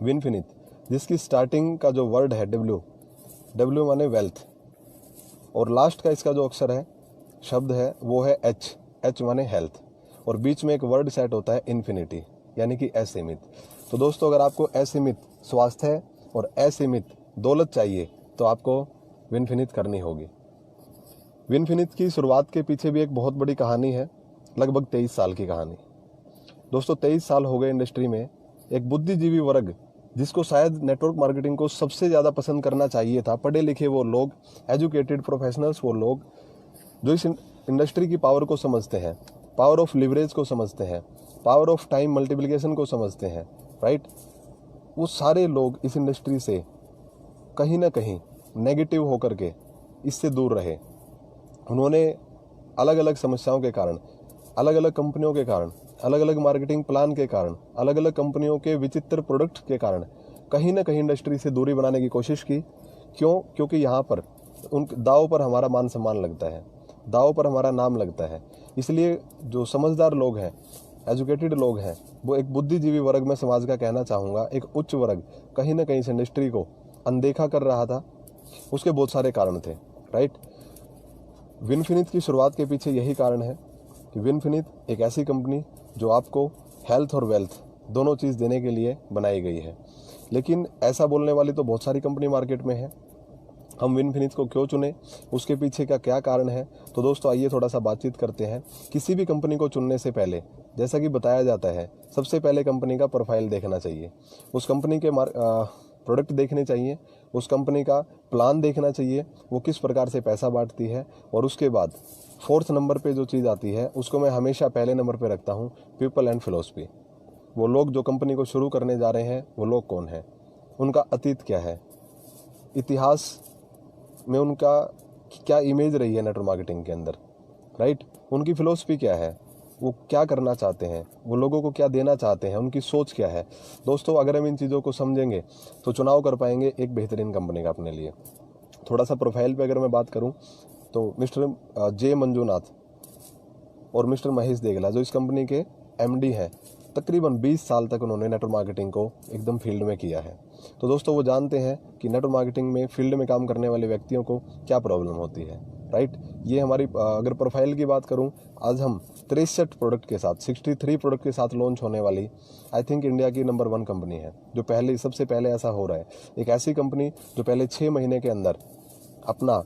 विनफिनिट जिसकी स्टार्टिंग का जो वर्ड है डब्ल्यू माने वेल्थ, और लास्ट का इसका जो अक्षर है शब्द है वो है एच माने हेल्थ। और बीच में एक वर्ड सेट होता है इन्फिनिटी, यानी कि असीमित। तो दोस्तों अगर आपको असीमित स्वास्थ्य और असीमित दौलत चाहिए तो आपको विनफिनित करनी होगी। विनफिनित की शुरुआत के पीछे भी एक बहुत बड़ी कहानी है, लगभग 23 साल की कहानी। दोस्तों 23 साल हो गए इंडस्ट्री में। एक बुद्धिजीवी वर्ग जिसको शायद नेटवर्क मार्केटिंग को सबसे ज़्यादा पसंद करना चाहिए था, पढ़े लिखे वो लोग, एजुकेटेड प्रोफेशनल्स वो लोग जो इस इंडस्ट्री की पावर को समझते हैं, पावर ऑफ लिवरेज को समझते हैं, पावर ऑफ टाइम मल्टीप्लिकेशन को समझते हैं, राइट। वो सारे लोग इस इंडस्ट्री से कहीं ना कहीं नेगेटिव होकर के इससे दूर रहे। उन्होंने अलग अलग समस्याओं के कारण, अलग अलग कंपनियों के कारण, अलग अलग मार्केटिंग प्लान के कारण, अलग अलग कंपनियों के विचित्र प्रोडक्ट के कारण कहीं ना कहीं इंडस्ट्री से दूरी बनाने की कोशिश की। क्यों? क्योंकि यहाँ पर उन दाव पर हमारा मान सम्मान लगता है, दाव पर हमारा नाम लगता है। इसलिए जो समझदार लोग हैं, एजुकेटेड लोग हैं, वो एक बुद्धिजीवी वर्ग में समाज का कहना चाहूँगा, एक उच्च वर्ग कहीं ना कहीं इस इंडस्ट्री को अनदेखा कर रहा था। उसके बहुत सारे कारण थे, राइट। विनफिनित की शुरुआत के पीछे यही कारण है कि विनफिनित एक ऐसी कंपनी जो आपको हेल्थ और वेल्थ दोनों चीज़ देने के लिए बनाई गई है। लेकिन ऐसा बोलने वाली तो बहुत सारी कंपनी मार्केट में है। हम विनफिनित को क्यों चुने, उसके पीछे का क्या कारण है, तो दोस्तों आइए थोड़ा सा बातचीत करते हैं। किसी भी कंपनी को चुनने से पहले, जैसा कि बताया जाता है, सबसे पहले कंपनी का प्रोफाइल देखना चाहिए, उस कंपनी के प्रोडक्ट देखने चाहिए, उस कंपनी का प्लान देखना चाहिए, वो किस प्रकार से पैसा बांटती है। और उसके बाद 4th नंबर पे जो चीज़ आती है उसको मैं हमेशा पहले नंबर पे रखता हूँ, पीपल एंड फिलॉसफी। वो लोग जो कंपनी को शुरू करने जा रहे हैं वो लोग कौन हैं, उनका अतीत क्या है, इतिहास में उनका क्या इमेज रही है नेटवर्क मार्केटिंग के अंदर, राइट। उनकी फिलॉसफी क्या है, वो क्या करना चाहते हैं, वो लोगों को क्या देना चाहते हैं, उनकी सोच क्या है। दोस्तों अगर हम इन चीज़ों को समझेंगे तो चुनाव कर पाएंगे एक बेहतरीन कंपनी का अपने लिए। थोड़ा सा प्रोफाइल पे अगर मैं बात करूं तो मिस्टर जे मंजूनाथ और मिस्टर महेश देगला जो इस कंपनी के एमडी हैं, तकरीबन 20 साल तक उन्होंने नेटवर्क मार्केटिंग को एकदम फील्ड में किया है। तो दोस्तों वो जानते हैं कि नेटवर्क मार्केटिंग में फील्ड में काम करने वाले व्यक्तियों को क्या प्रॉब्लम होती है, राइट। ये हमारी अगर प्रोफाइल की बात करूं, आज हम 63 प्रोडक्ट के साथ, 63 प्रोडक्ट के साथ लॉन्च होने वाली आई थिंक इंडिया की नंबर 1 कंपनी है, जो सबसे पहले ऐसा हो रहा है। एक ऐसी कंपनी जो पहले 6 महीने के अंदर अपना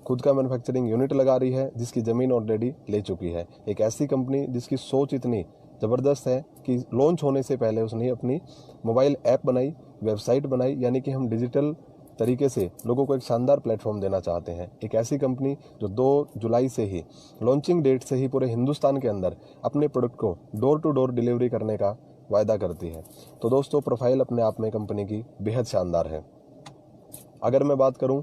खुद का मैन्युफैक्चरिंग यूनिट लगा रही है, जिसकी ज़मीन ऑलरेडी ले चुकी है। एक ऐसी कंपनी जिसकी सोच इतनी ज़बरदस्त है कि लॉन्च होने से पहले उसने अपनी मोबाइल ऐप बनाई, वेबसाइट बनाई, यानी कि हम डिजिटल तरीके से लोगों को एक शानदार प्लेटफॉर्म देना चाहते हैं। एक ऐसी कंपनी जो 2 जुलाई से ही, लॉन्चिंग डेट से ही पूरे हिंदुस्तान के अंदर अपने प्रोडक्ट को डोर टू डोर डिलीवरी करने का वायदा करती है। तो दोस्तों प्रोफाइल अपने आप में कंपनी की बेहद शानदार है। अगर मैं बात करूं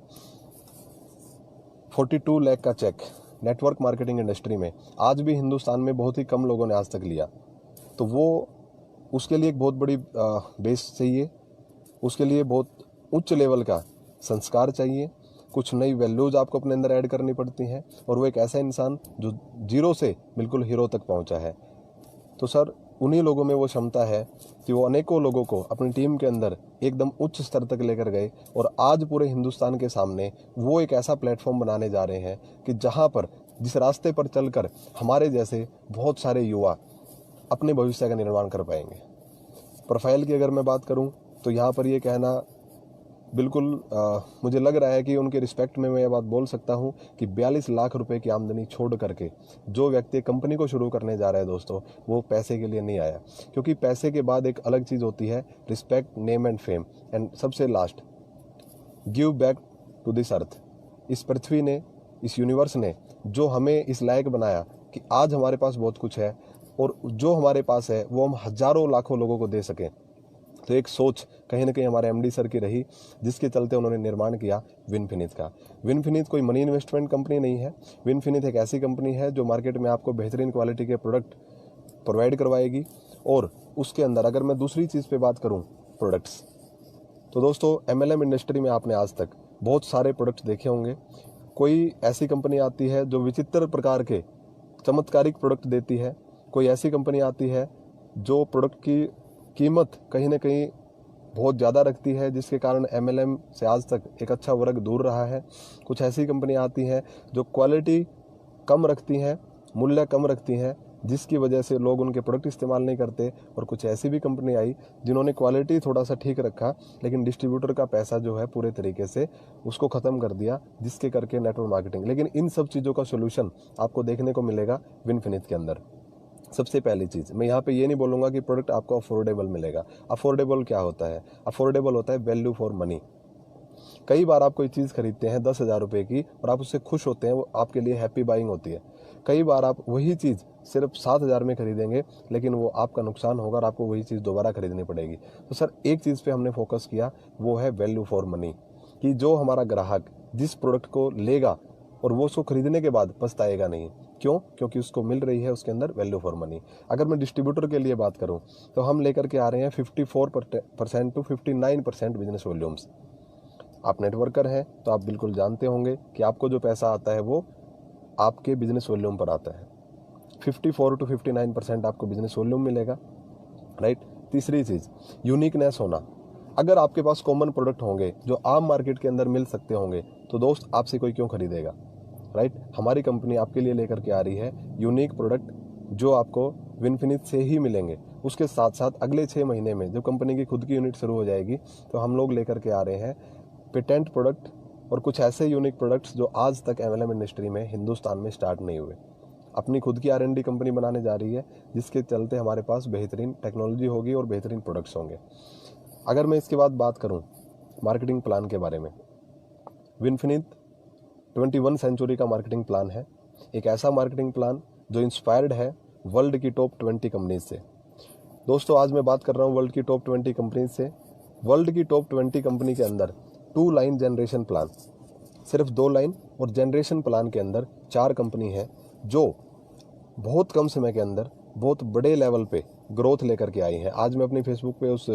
42 लाख का चेक नेटवर्क मार्केटिंग इंडस्ट्री में आज भी हिंदुस्तान में बहुत ही कम लोगों ने आज तक लिया, तो वो उसके लिए एक बहुत बड़ी बेस चाहिए, उसके लिए बहुत उच्च लेवल का संस्कार चाहिए, कुछ नई वैल्यूज़ आपको अपने अंदर ऐड करनी पड़ती हैं, और वो एक ऐसा इंसान जो 0 से बिल्कुल हीरो तक पहुंचा है। तो सर उन्हीं लोगों में वो क्षमता है कि वो अनेकों लोगों को अपनी टीम के अंदर एकदम उच्च स्तर तक लेकर गए, और आज पूरे हिंदुस्तान के सामने वो एक ऐसा प्लेटफॉर्म बनाने जा रहे हैं कि जहां पर, जिस रास्ते पर चलकर हमारे जैसे बहुत सारे युवा अपने भविष्य का निर्माण कर पाएंगे। प्रोफाइल की अगर मैं बात करूं तो यहाँ पर ये कहना बिल्कुल मुझे लग रहा है कि उनके रिस्पेक्ट में मैं ये बात बोल सकता हूँ कि 42 लाख रुपए की आमदनी छोड़ करके जो व्यक्ति कंपनी को शुरू करने जा रहा है दोस्तों, वो पैसे के लिए नहीं आया, क्योंकि पैसे के बाद एक अलग चीज़ होती है respect, name and fame, and सबसे last give back to this earth. इस पृथ्वी ने, इस यूनिवर्स ने जो हमें इस लायक बनाया कि आज हमारे पास बहुत कुछ है, और जो हमारे पास है वो हम हजारों लाखों लोगों को दे सकें। तो एक सोच कहीं ना कहीं हमारे एमडी सर की रही, जिसके चलते उन्होंने निर्माण किया विनफिनित का। विनफिनित कोई मनी इन्वेस्टमेंट कंपनी नहीं है। विनफिनित एक ऐसी कंपनी है जो मार्केट में आपको बेहतरीन क्वालिटी के प्रोडक्ट प्रोवाइड करवाएगी। और उसके अंदर अगर मैं दूसरी चीज़ पे बात करूं, प्रोडक्ट्स, तो दोस्तों एमएलएम इंडस्ट्री में आपने आज तक बहुत सारे प्रोडक्ट्स देखे होंगे। कोई ऐसी कंपनी आती है जो विचित्र प्रकार के चमत्कारिक प्रोडक्ट देती है, कोई ऐसी कंपनी आती है जो प्रोडक्ट की कीमत कहीं ना कहीं बहुत ज़्यादा रखती है, जिसके कारण एमएलएम से आज तक एक अच्छा वर्ग दूर रहा है। कुछ ऐसी कंपनी आती हैं जो क्वालिटी कम रखती हैं, मूल्य कम रखती हैं, जिसकी वजह से लोग उनके प्रोडक्ट इस्तेमाल नहीं करते। और कुछ ऐसी भी कंपनी आई जिन्होंने क्वालिटी थोड़ा सा ठीक रखा, लेकिन डिस्ट्रीब्यूटर का पैसा जो है पूरे तरीके से उसको ख़त्म कर दिया, जिसके करके नेटवर्क मार्केटिंग। लेकिन इन सब चीज़ों का सोल्यूशन आपको देखने को मिलेगा विनफिनिट के अंदर। सबसे पहली चीज़, मैं यहाँ पे ये नहीं बोलूँगा कि प्रोडक्ट आपको अफोर्डेबल मिलेगा। अफोर्डेबल क्या होता है? अफोर्डेबल होता है वैल्यू फॉर मनी। कई बार आप कोई चीज़ खरीदते हैं 10,000 रुपये की और आप उससे खुश होते हैं, वो आपके लिए हैप्पी बाइंग होती है। कई बार आप वही चीज़ सिर्फ 7,000 में खरीदेंगे, लेकिन वो आपका नुकसान होगा और आपको वही चीज़ दोबारा खरीदनी पड़ेगी। तो सर एक चीज़ पे हमने फोकस किया, वो है वैल्यू फॉर मनी, कि जो हमारा ग्राहक जिस प्रोडक्ट को लेगा और वो उसको खरीदने के बाद पछताएगा नहीं। क्यों? क्योंकि उसको मिल रही है उसके अंदर वैल्यू फॉर मनी। अगर मैं डिस्ट्रीब्यूटर के लिए बात करूं तो हम लेकर के आ रहे हैं 54% टू 59% बिजनेस वॉल्यूम्स। आप नेटवर्कर हैं तो आप बिल्कुल जानते होंगे कि आपको जो पैसा आता है वो आपके बिजनेस वॉल्यूम पर आता है। 54 टू 59% आपको बिजनेस वॉल्यूम मिलेगा, राइट। तीसरी चीज़, यूनिकनेस होना। अगर आपके पास कॉमन प्रोडक्ट होंगे जो आम मार्केट के अंदर मिल सकते होंगे, तो दोस्त आपसे कोई क्यों खरीदेगा, राइट। हमारी कंपनी आपके लिए लेकर के आ रही है यूनिक प्रोडक्ट जो आपको विनफिनिट से ही मिलेंगे। उसके साथ साथ अगले 6 महीने में जब कंपनी की खुद की यूनिट शुरू हो जाएगी, तो हम लोग लेकर के आ रहे हैं पेटेंट प्रोडक्ट और कुछ ऐसे यूनिक प्रोडक्ट्स जो आज तक एमएलएम इंडस्ट्री में हिंदुस्तान में स्टार्ट नहीं हुए। अपनी खुद की R&D कंपनी बनाने जा रही है, जिसके चलते हमारे पास बेहतरीन टेक्नोलॉजी होगी और बेहतरीन प्रोडक्ट्स होंगे। अगर मैं इसके बाद बात करूं मार्केटिंग प्लान के बारे में, विनफिनिट 21 सेंचुरी का मार्केटिंग प्लान है। एक ऐसा मार्केटिंग प्लान जो इंस्पायर्ड है वर्ल्ड की टॉप 20 कंपनीज से। दोस्तों आज मैं बात कर रहा हूँ वर्ल्ड की टॉप 20 कंपनीज से। वर्ल्ड की टॉप 20 कंपनी के अंदर 2 लाइन जनरेशन प्लान, सिर्फ 2 लाइन और जनरेशन प्लान के अंदर 4 कंपनी है जो बहुत कम समय के अंदर बहुत बड़े लेवल पे ग्रोथ लेकर के आई है। आज मैं अपनी फेसबुक पे उस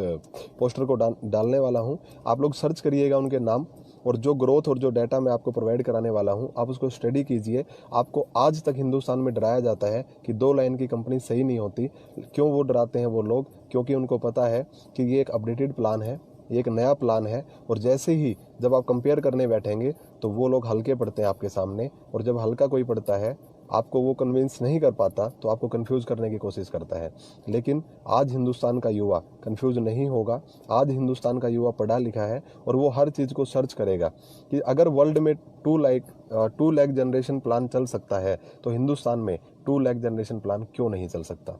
पोस्टर को डालने वाला हूँ, आप लोग सर्च करिएगा उनके नाम, और जो ग्रोथ और जो डाटा मैं आपको प्रोवाइड कराने वाला हूँ आप उसको स्टडी कीजिए। आपको आज तक हिंदुस्तान में डराया जाता है कि 2 लाइन की कंपनी सही नहीं होती। क्यों वो डराते हैं वो लोग? क्योंकि उनको पता है कि ये एक अपडेटेड प्लान है, एक नया प्लान है, और जैसे ही जब आप कंपेयर करने बैठेंगे तो वो लोग हल्के पड़ते हैं आपके सामने, और जब हल्का कोई पड़ता है आपको वो कन्विंस नहीं कर पाता तो आपको कंफ्यूज करने की कोशिश करता है। लेकिन आज हिंदुस्तान का युवा कंफ्यूज नहीं होगा। आज हिंदुस्तान का युवा पढ़ा लिखा है और वो हर चीज़ को सर्च करेगा कि अगर वर्ल्ड में 2 लाख जनरेशन प्लान चल सकता है तो हिंदुस्तान में 2 लाख जनरेशन प्लान क्यों नहीं चल सकता,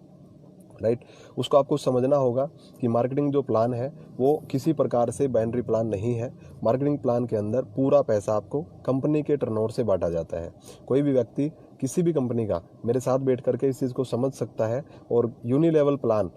राइट। उसको आपको समझना होगा कि मार्केटिंग जो प्लान है वो किसी प्रकार से बाइनरी प्लान नहीं है। मार्केटिंग प्लान के अंदर पूरा पैसा आपको कंपनी के टर्नओवर से बांटा जाता है। कोई भी व्यक्ति किसी भी कंपनी का मेरे साथ बैठ करके इस चीज़ को समझ सकता है। और यूनिलेवल प्लान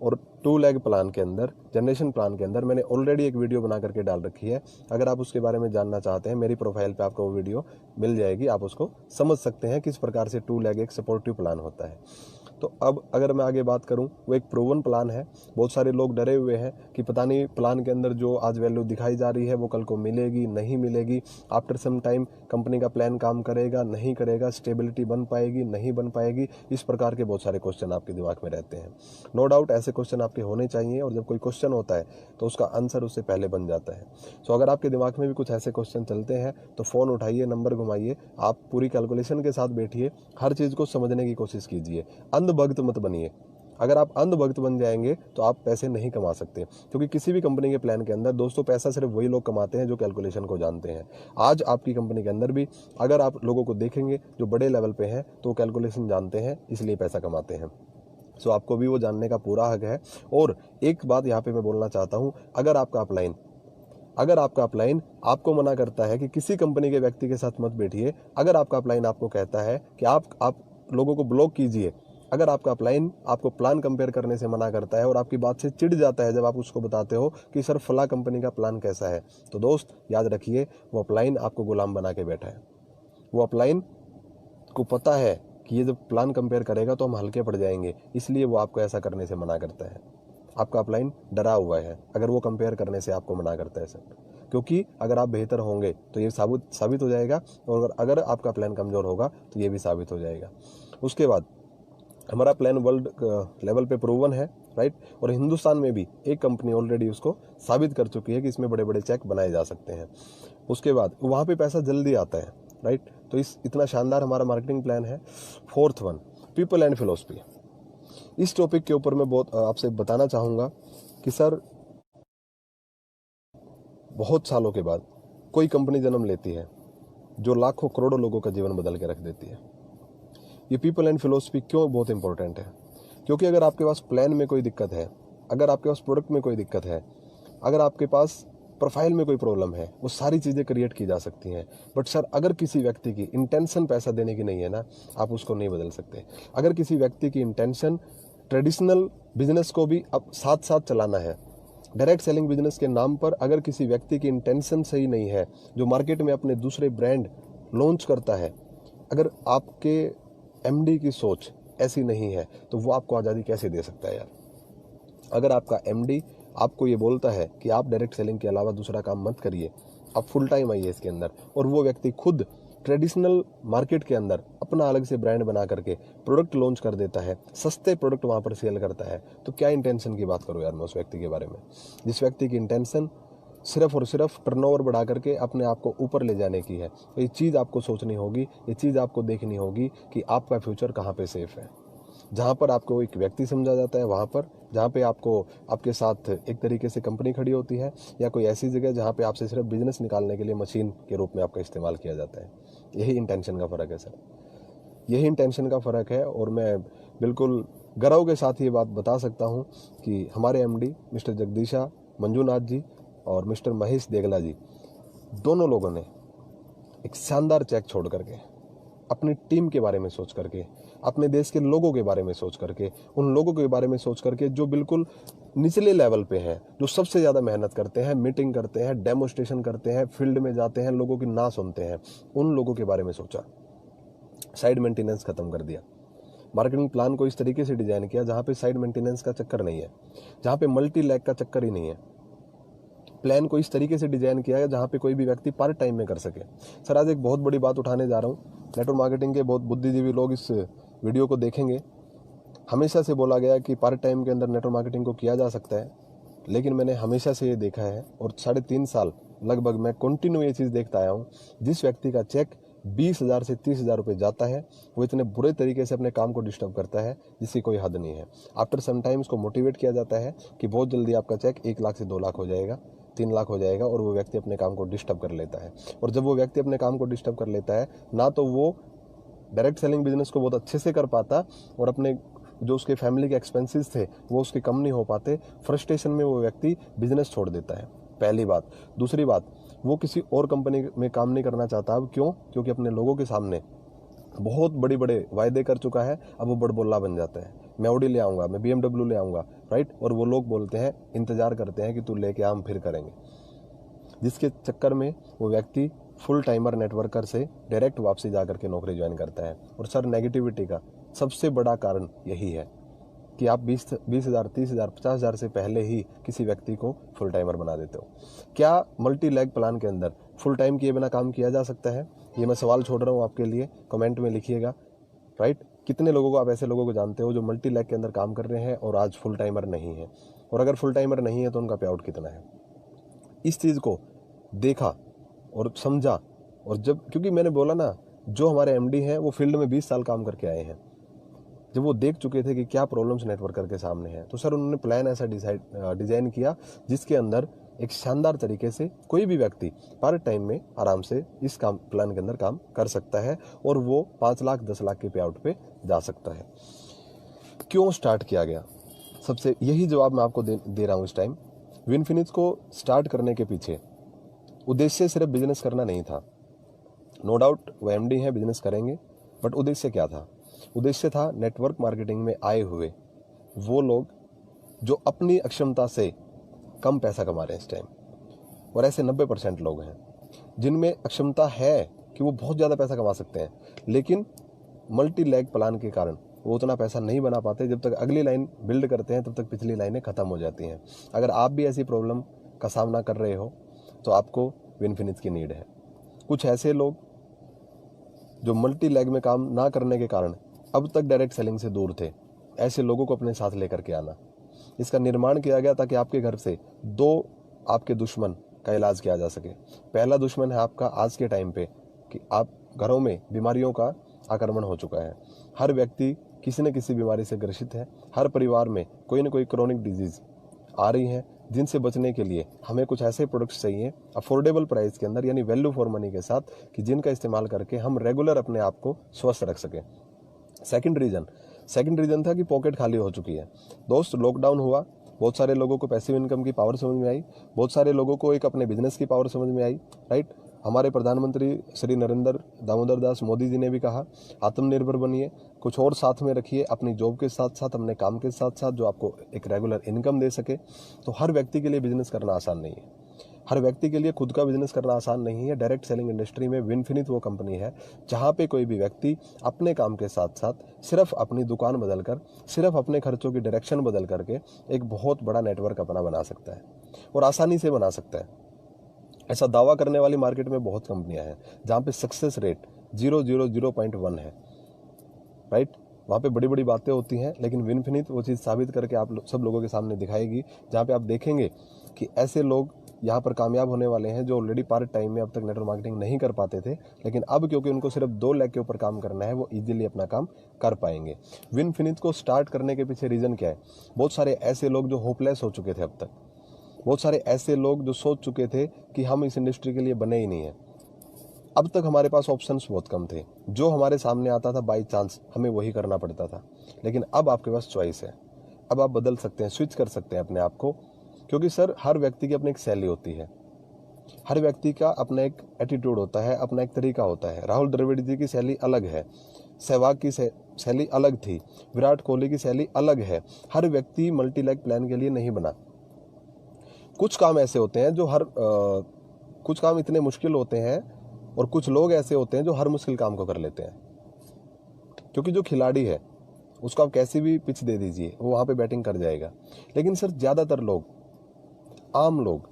और 2 लाख प्लान के अंदर, जनरेशन प्लान के अंदर मैंने ऑलरेडी एक वीडियो बना करके डाल रखी है। अगर आप उसके बारे में जानना चाहते हैं मेरी प्रोफाइल पे आपको वो वीडियो मिल जाएगी, आप उसको समझ सकते हैं किस प्रकार से 2 लाख एक सपोर्टिव प्लान होता है। तो अब अगर मैं आगे बात करूं, वो एक प्रूवन प्लान है। बहुत सारे लोग डरे हुए हैं कि पता नहीं प्लान के अंदर जो आज वैल्यू दिखाई जा रही है वो कल को मिलेगी नहीं मिलेगी, आफ्टर सम टाइम कंपनी का प्लान काम करेगा नहीं करेगा, स्टेबिलिटी बन पाएगी नहीं बन पाएगी। इस प्रकार के बहुत सारे क्वेश्चन आपके दिमाग में रहते हैं। नो डाउट ऐसे क्वेश्चन आपके होने चाहिए, और जब कोई क्वेश्चन होता है तो उसका आंसर उससे पहले बन जाता है। सो अगर आपके दिमाग में भी कुछ ऐसे क्वेश्चन चलते हैं तो फ़ोन उठाइए, नंबर घुमाइए, आप पूरी कैलकुलेशन के साथ बैठिए, हर चीज़ को समझने की कोशिश कीजिए। अंधभक्त मत बनिए। अगर आप अंधभक्त बन जाएंगे तो आप पैसे नहीं कमा सकते, क्योंकि किसी भी कंपनी के प्लान के अंदर दोस्तों पैसा सिर्फ वही लोग कमाते हैं जो कैलकुलेशन को जानते हैं। आज आपकी कंपनी के अंदर भी अगर आप लोगों को देखेंगे जो बड़े लेवल पे हैं तो कैलकुलेशन जानते हैं, इसलिए पैसा कमाते हैं। सो आपको भी वो जानने का पूरा हक है। और एक बात यहाँ पे मैं बोलना चाहता हूँ, अगर आपका अपलाइन आपको मना करता है कि किसी कंपनी के व्यक्ति के साथ मत बैठिए, अगर आपका अपलाइन आपको कहता है कि आप लोगों को ब्लॉक कीजिए, अगर आपका अपलाइन आपको प्लान कंपेयर करने से मना करता है और आपकी बात से चिढ़ जाता है जब आप उसको बताते हो कि सर फला कंपनी का प्लान कैसा है, तो दोस्त याद रखिए वो अपलाइन आपको गुलाम बना के बैठा है। वो अपलाइन को पता है कि ये जब प्लान कंपेयर करेगा तो हम हल्के पड़ जाएंगे, इसलिए वो आपको ऐसा करने से मना करता है। आपका अपलाइन डरा हुआ है अगर वो कंपेयर करने से आपको मना करता है सर, क्योंकि अगर आप बेहतर होंगे तो ये साबित हो जाएगा, और अगर आपका प्लान कमज़ोर होगा तो ये भी साबित हो जाएगा। उसके बाद हमारा प्लान वर्ल्ड लेवल पे प्रूवन है, राइट। और हिंदुस्तान में भी एक कंपनी ऑलरेडी उसको साबित कर चुकी है कि इसमें बड़े बड़े चेक बनाए जा सकते हैं। उसके बाद वहाँ पे पैसा जल्दी आता है, राइट। तो इतना शानदार हमारा मार्केटिंग प्लान है। People and philosophy. इस टॉपिक के ऊपर मैं बहुत आपसे बताना चाहूँगा कि सर बहुत सालों के बाद कोई कंपनी जन्म लेती है जो लाखों करोड़ों लोगों का जीवन बदल के रख देती है। ये पीपल एंड फिलोसफी क्यों बहुत इंपॉर्टेंट है? क्योंकि अगर आपके पास प्लान में कोई दिक्कत है, अगर आपके पास प्रोडक्ट में कोई दिक्कत है, अगर आपके पास प्रोफाइल में कोई प्रॉब्लम है, वो सारी चीज़ें क्रिएट की जा सकती हैं। बट सर अगर किसी व्यक्ति की इंटेंशन पैसा देने की नहीं है ना, आप उसको नहीं बदल सकते। अगर किसी व्यक्ति की इंटेंशन ट्रेडिशनल बिजनेस को भी अब साथ साथ चलाना है, डायरेक्ट सेलिंग बिजनेस के नाम पर अगर किसी व्यक्ति की इंटेंशन सही नहीं है, जो मार्केट में अपने दूसरे ब्रांड लॉन्च करता है, अगर आपके एमडी की सोच ऐसी नहीं है तो वो आपको आज़ादी कैसे दे सकता है यार? अगर आपका एमडी आपको ये बोलता है कि आप डायरेक्ट सेलिंग के अलावा दूसरा काम मत करिए, आप फुल टाइम आइए इसके अंदर, और वो व्यक्ति खुद ट्रेडिशनल मार्केट के अंदर अपना अलग से ब्रांड बना करके प्रोडक्ट लॉन्च कर देता है, सस्ते प्रोडक्ट वहाँ पर सेल करता है, तो क्या इंटेंशन की बात करूँ यार मैं उस व्यक्ति के बारे में, जिस व्यक्ति की इंटेंशन सिर्फ और सिर्फ टर्नओवर बढ़ा करके अपने आप को ऊपर ले जाने की है। तो ये चीज़ आपको सोचनी होगी, ये चीज़ आपको देखनी होगी कि आपका फ्यूचर कहाँ पे सेफ है। जहाँ पर आपको एक व्यक्ति समझा जाता है वहाँ पर, जहाँ पे आपको आपके साथ एक तरीके से कंपनी खड़ी होती है, या कोई ऐसी जगह जहाँ पे आपसे सिर्फ बिजनेस निकालने के लिए मशीन के रूप में आपका इस्तेमाल किया जाता है। यही इंटेंशन का फ़र्क है सर, यही इंटेंशन का फ़र्क है। और मैं बिल्कुल गर्व के साथ ये बात बता सकता हूँ कि हमारे एमडी मिस्टर जगदीशा मंजूनाथ जी और मिस्टर महेश देगला जी, दोनों लोगों ने एक शानदार चेक छोड़ करके, अपनी टीम के बारे में सोच करके, अपने देश के लोगों के बारे में सोच करके, उन लोगों के बारे में सोच करके जो बिल्कुल निचले लेवल पे हैं, जो सबसे ज़्यादा मेहनत करते हैं, मीटिंग करते हैं, डेमोस्ट्रेशन करते हैं, फील्ड में जाते हैं, लोगों की ना सुनते हैं, उन लोगों के बारे में सोचा। साइड मेंटेनेंस खत्म कर दिया। मार्केटिंग प्लान को इस तरीके से डिजाइन किया जहाँ पे साइड मेंटेनेंस का चक्कर नहीं है, जहाँ पे मल्टी लैग का चक्कर ही नहीं है। प्लान को इस तरीके से डिजाइन किया है जहाँ पे कोई भी व्यक्ति पार्ट टाइम में कर सके। सर आज एक बहुत बड़ी बात उठाने जा रहा हूँ, नेटवर्क मार्केटिंग के बहुत बुद्धिजीवी लोग इस वीडियो को देखेंगे। हमेशा से बोला गया कि पार्ट टाइम के अंदर नेटवर्क मार्केटिंग को किया जा सकता है, लेकिन मैंने हमेशा से ये देखा है और 3.5 साल लगभग मैं कंटिन्यू ये चीज़ देखता आया हूँ, जिस व्यक्ति का चेक 20,000 से 30,000 रुपये जाता है वो इतने बुरे तरीके से अपने काम को डिस्टर्ब करता है जिसकी कोई हद नहीं है। आफ्टर सम टाइम उसको मोटिवेट किया जाता है कि बहुत जल्दी आपका चेक 1 लाख से 2 लाख हो जाएगा, 3 लाख हो जाएगा, और वो व्यक्ति अपने काम को डिस्टर्ब कर लेता है। और जब वो व्यक्ति अपने काम को डिस्टर्ब कर लेता है, ना तो वो डायरेक्ट सेलिंग बिजनेस को बहुत अच्छे से कर पाता, और अपने जो उसके फैमिली के एक्सपेंसेस थे वो उसके कम नहीं हो पाते, फ्रस्ट्रेशन में वो व्यक्ति बिजनेस छोड़ देता है, पहली बात। दूसरी बात, वो किसी और कंपनी में काम नहीं करना चाहता। अब क्यों? क्योंकि अपने लोगों के सामने बहुत बड़े बड़े वायदे कर चुका है, अब वो बड़बोला बन जाता है। मैं ऑडी ले आऊँगा, मैं BMW ले आऊँगा, राइट, और वो लोग बोलते हैं, इंतजार करते हैं कि तू लेके आ, हम फिर करेंगे, जिसके चक्कर में वो व्यक्ति फुल टाइमर नेटवर्कर से डायरेक्ट वापसी जा करके नौकरी ज्वाइन करता है। और सर नेगेटिविटी का सबसे बड़ा कारण यही है कि आप 20,000, 30,000, 50,000 से पहले ही किसी व्यक्ति को फुल टाइमर बना देते हो। क्या मल्टी लैग प्लान के अंदर फुल टाइम किए बिना काम किया जा सकता है? ये मैं सवाल छोड़ रहा हूँ आपके लिए, कमेंट में लिखिएगा, राइट। कितने लोगों को आप ऐसे लोगों को जानते हो जो मल्टी लैग के अंदर काम कर रहे हैं और आज फुल टाइमर नहीं है? और अगर फुल टाइमर नहीं है तो उनका पे आउट कितना है? इस चीज़ को देखा और समझा, और जब, क्योंकि मैंने बोला ना, जो हमारे एमडी हैं वो फील्ड में 20 साल काम करके आए हैं, जब वो देख चुके थे कि क्या प्रॉब्लम्स नेटवर्कर के सामने हैं, तो सर उन्होंने प्लान ऐसा डिज़ाइन किया जिसके अंदर एक शानदार तरीके से कोई भी व्यक्ति पार्ट टाइम में आराम से इस काम प्लान के अंदर काम कर सकता है, और वो 5 लाख 10 लाख के पे आउट पे जा सकता है। क्यों स्टार्ट किया गया? सबसे यही जवाब मैं आपको दे रहा हूँ इस टाइम। विनफिनिक्स को स्टार्ट करने के पीछे उद्देश्य सिर्फ बिजनेस करना नहीं था। नो डाउट वो एमडी हैं, बिजनेस करेंगे, बट उद्देश्य क्या था? उद्देश्य था नेटवर्क मार्केटिंग में आए हुए वो लोग जो अपनी अक्षमता से कम पैसा कमा रहे हैं इस टाइम, और ऐसे 90% लोग हैं जिनमें अक्षमता है कि वो बहुत ज़्यादा पैसा कमा सकते हैं, लेकिन मल्टी लैग प्लान के कारण वो उतना पैसा नहीं बना पाते। जब तक अगली लाइन बिल्ड करते हैं तब तक पिछली लाइनें ख़त्म हो जाती हैं। अगर आप भी ऐसी प्रॉब्लम का सामना कर रहे हो तो आपको विनफिनिक्स की नीड है। कुछ ऐसे लोग जो मल्टी लैग में काम ना करने के कारण अब तक डायरेक्ट सेलिंग से दूर थे, ऐसे लोगों को अपने साथ लेकर के आना। इसका निर्माण किया गया ताकि आपके घर से 2 आपके दुश्मन का इलाज किया जा सके। पहला दुश्मन है आपका आज के टाइम पे कि आप घरों में बीमारियों का आक्रमण हो चुका है। हर व्यक्ति किसी न किसी बीमारी से ग्रसित है। हर परिवार में कोई ना कोई क्रोनिक डिजीज आ रही है, जिनसे बचने के लिए हमें कुछ ऐसे प्रोडक्ट्स चाहिए अफोर्डेबल प्राइस के अंदर, यानी वैल्यू फॉर मनी के साथ, कि जिनका इस्तेमाल करके हम रेगुलर अपने आप को स्वस्थ रख सकें। सेकंड रीजन था कि पॉकेट खाली हो चुकी है। दोस्त, लॉकडाउन हुआ, बहुत सारे लोगों को पैसिव इनकम की पावर समझ में आई, बहुत सारे लोगों को एक अपने बिजनेस की पावर समझ में आई, राइट। हमारे प्रधानमंत्री श्री नरेंद्र दामोदर दास मोदी जी ने भी कहा, आत्मनिर्भर बनिए, कुछ और साथ में रखिए, अपनी जॉब के साथ साथ, अपने काम के साथ साथ, जो आपको एक रेगुलर इनकम दे सके। तो हर व्यक्ति के लिए बिजनेस करना आसान नहीं है, हर व्यक्ति के लिए खुद का बिजनेस करना आसान नहीं है। डायरेक्ट सेलिंग इंडस्ट्री में विनफिनिट वो कंपनी है जहां पे कोई भी व्यक्ति अपने काम के साथ साथ सिर्फ अपनी दुकान बदलकर, सिर्फ अपने खर्चों की डायरेक्शन बदल करके एक बहुत बड़ा नेटवर्क अपना बना सकता है, और आसानी से बना सकता है। ऐसा दावा करने वाली मार्केट में बहुत कंपनियां हैं जहां पे सक्सेस रेट 0.1 है, राइट। वहाँ पे बड़ी बड़ी बातें होती हैं, लेकिन विनफिनिट वो चीज़ साबित करके आप सब लोगों के सामने दिखाएगी, जहाँ पे आप देखेंगे कि ऐसे लोग यहाँ पर कामयाब होने वाले हैं जो ऑलरेडी पार्ट टाइम में अब तक नेटवर्क मार्केटिंग नहीं कर पाते थे, लेकिन अब क्योंकि उनको सिर्फ 2 लाख के ऊपर काम करना है, वो इजीली अपना काम कर पाएंगे। विनफिनिट को स्टार्ट करने के पीछे रीज़न क्या है? बहुत सारे ऐसे लोग जो होपलेस हो चुके थे अब तक, बहुत सारे ऐसे लोग जो सोच चुके थे कि हम इस इंडस्ट्री के लिए बने ही नहीं हैं। अब तक हमारे पास ऑप्शंस बहुत कम थे, जो हमारे सामने आता था बाई चांस हमें वही करना पड़ता था, लेकिन अब आपके पास चॉइस है। अब आप बदल सकते हैं, स्विच कर सकते हैं अपने आप को, क्योंकि सर हर व्यक्ति की अपनी एक शैली होती है, हर व्यक्ति का अपना एक एटीट्यूड होता है, अपना एक तरीका होता है। राहुल द्रविड़ जी की शैली अलग है, सहवाग की शैली अलग थी, विराट कोहली की शैली अलग है। हर व्यक्ति मल्टी लेग प्लान के लिए नहीं बना। कुछ काम ऐसे होते हैं जो कुछ काम इतने मुश्किल होते हैं, और कुछ लोग ऐसे होते हैं जो हर मुश्किल काम को कर लेते हैं। क्योंकि जो खिलाड़ी है उसको आप कैसी भी पिच दे दीजिए, वो वहाँ पे बैटिंग कर जाएगा। लेकिन सर ज़्यादातर लोग, आम लोग,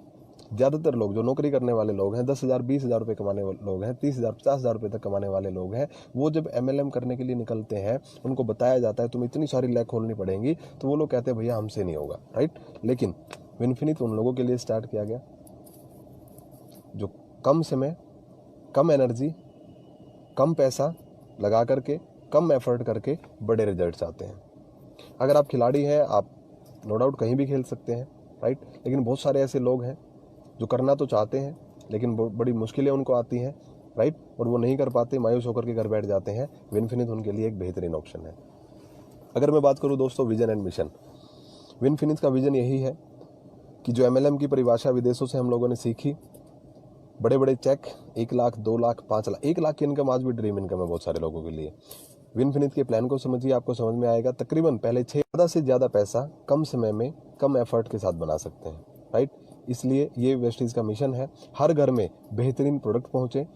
ज़्यादातर लोग जो नौकरी करने वाले लोग हैं, 10,000 20,000 रुपये कमाने वाले लोग हैं, 30,000 50,000 रुपये तक कमाने वाले लोग हैं, वो जब MLM करने के लिए निकलते हैं, उनको बताया जाता है तुम इतनी सारी लैग खोलनी पड़ेंगी, तो वो लोग कहते हैं भैया हमसे नहीं होगा, राइट। लेकिन विनफिनिट उन लोगों के लिए स्टार्ट किया गया जो कम समय, कम एनर्जी, कम पैसा लगा करके, कम एफर्ट करके बड़े रिजल्ट्स आते हैं। अगर आप खिलाड़ी हैं, आप नो डाउट कहीं भी खेल सकते हैं, राइट। लेकिन बहुत सारे ऐसे लोग हैं जो करना तो चाहते हैं, लेकिन बड़ी मुश्किलें उनको आती हैं, राइट, और वो नहीं कर पाते, मायूस होकर के घर बैठ जाते हैं। विनफिनिट उनके लिए एक बेहतरीन ऑप्शन है। अगर मैं बात करूँ दोस्तों विजन एंड मिशन, विनफिनिट का विजन यही है कि जो MLM की परिभाषा विदेशों से हम लोगों ने सीखी, बड़े बड़े चेक, 1 लाख 2 लाख 5 लाख, 1 लाख की इनकम आज भी ड्रीम इनकम है बहुत सारे लोगों के लिए। विनफिनिट के प्लान को समझिए, आपको समझ में आएगा। तकरीबन पहले 6 ज़्यादा से ज़्यादा पैसा कम समय में कम एफर्ट के साथ बना सकते हैं, राइट। इसलिए ये वेस्टीज का मिशन है, हर घर में बेहतरीन प्रोडक्ट पहुँचे,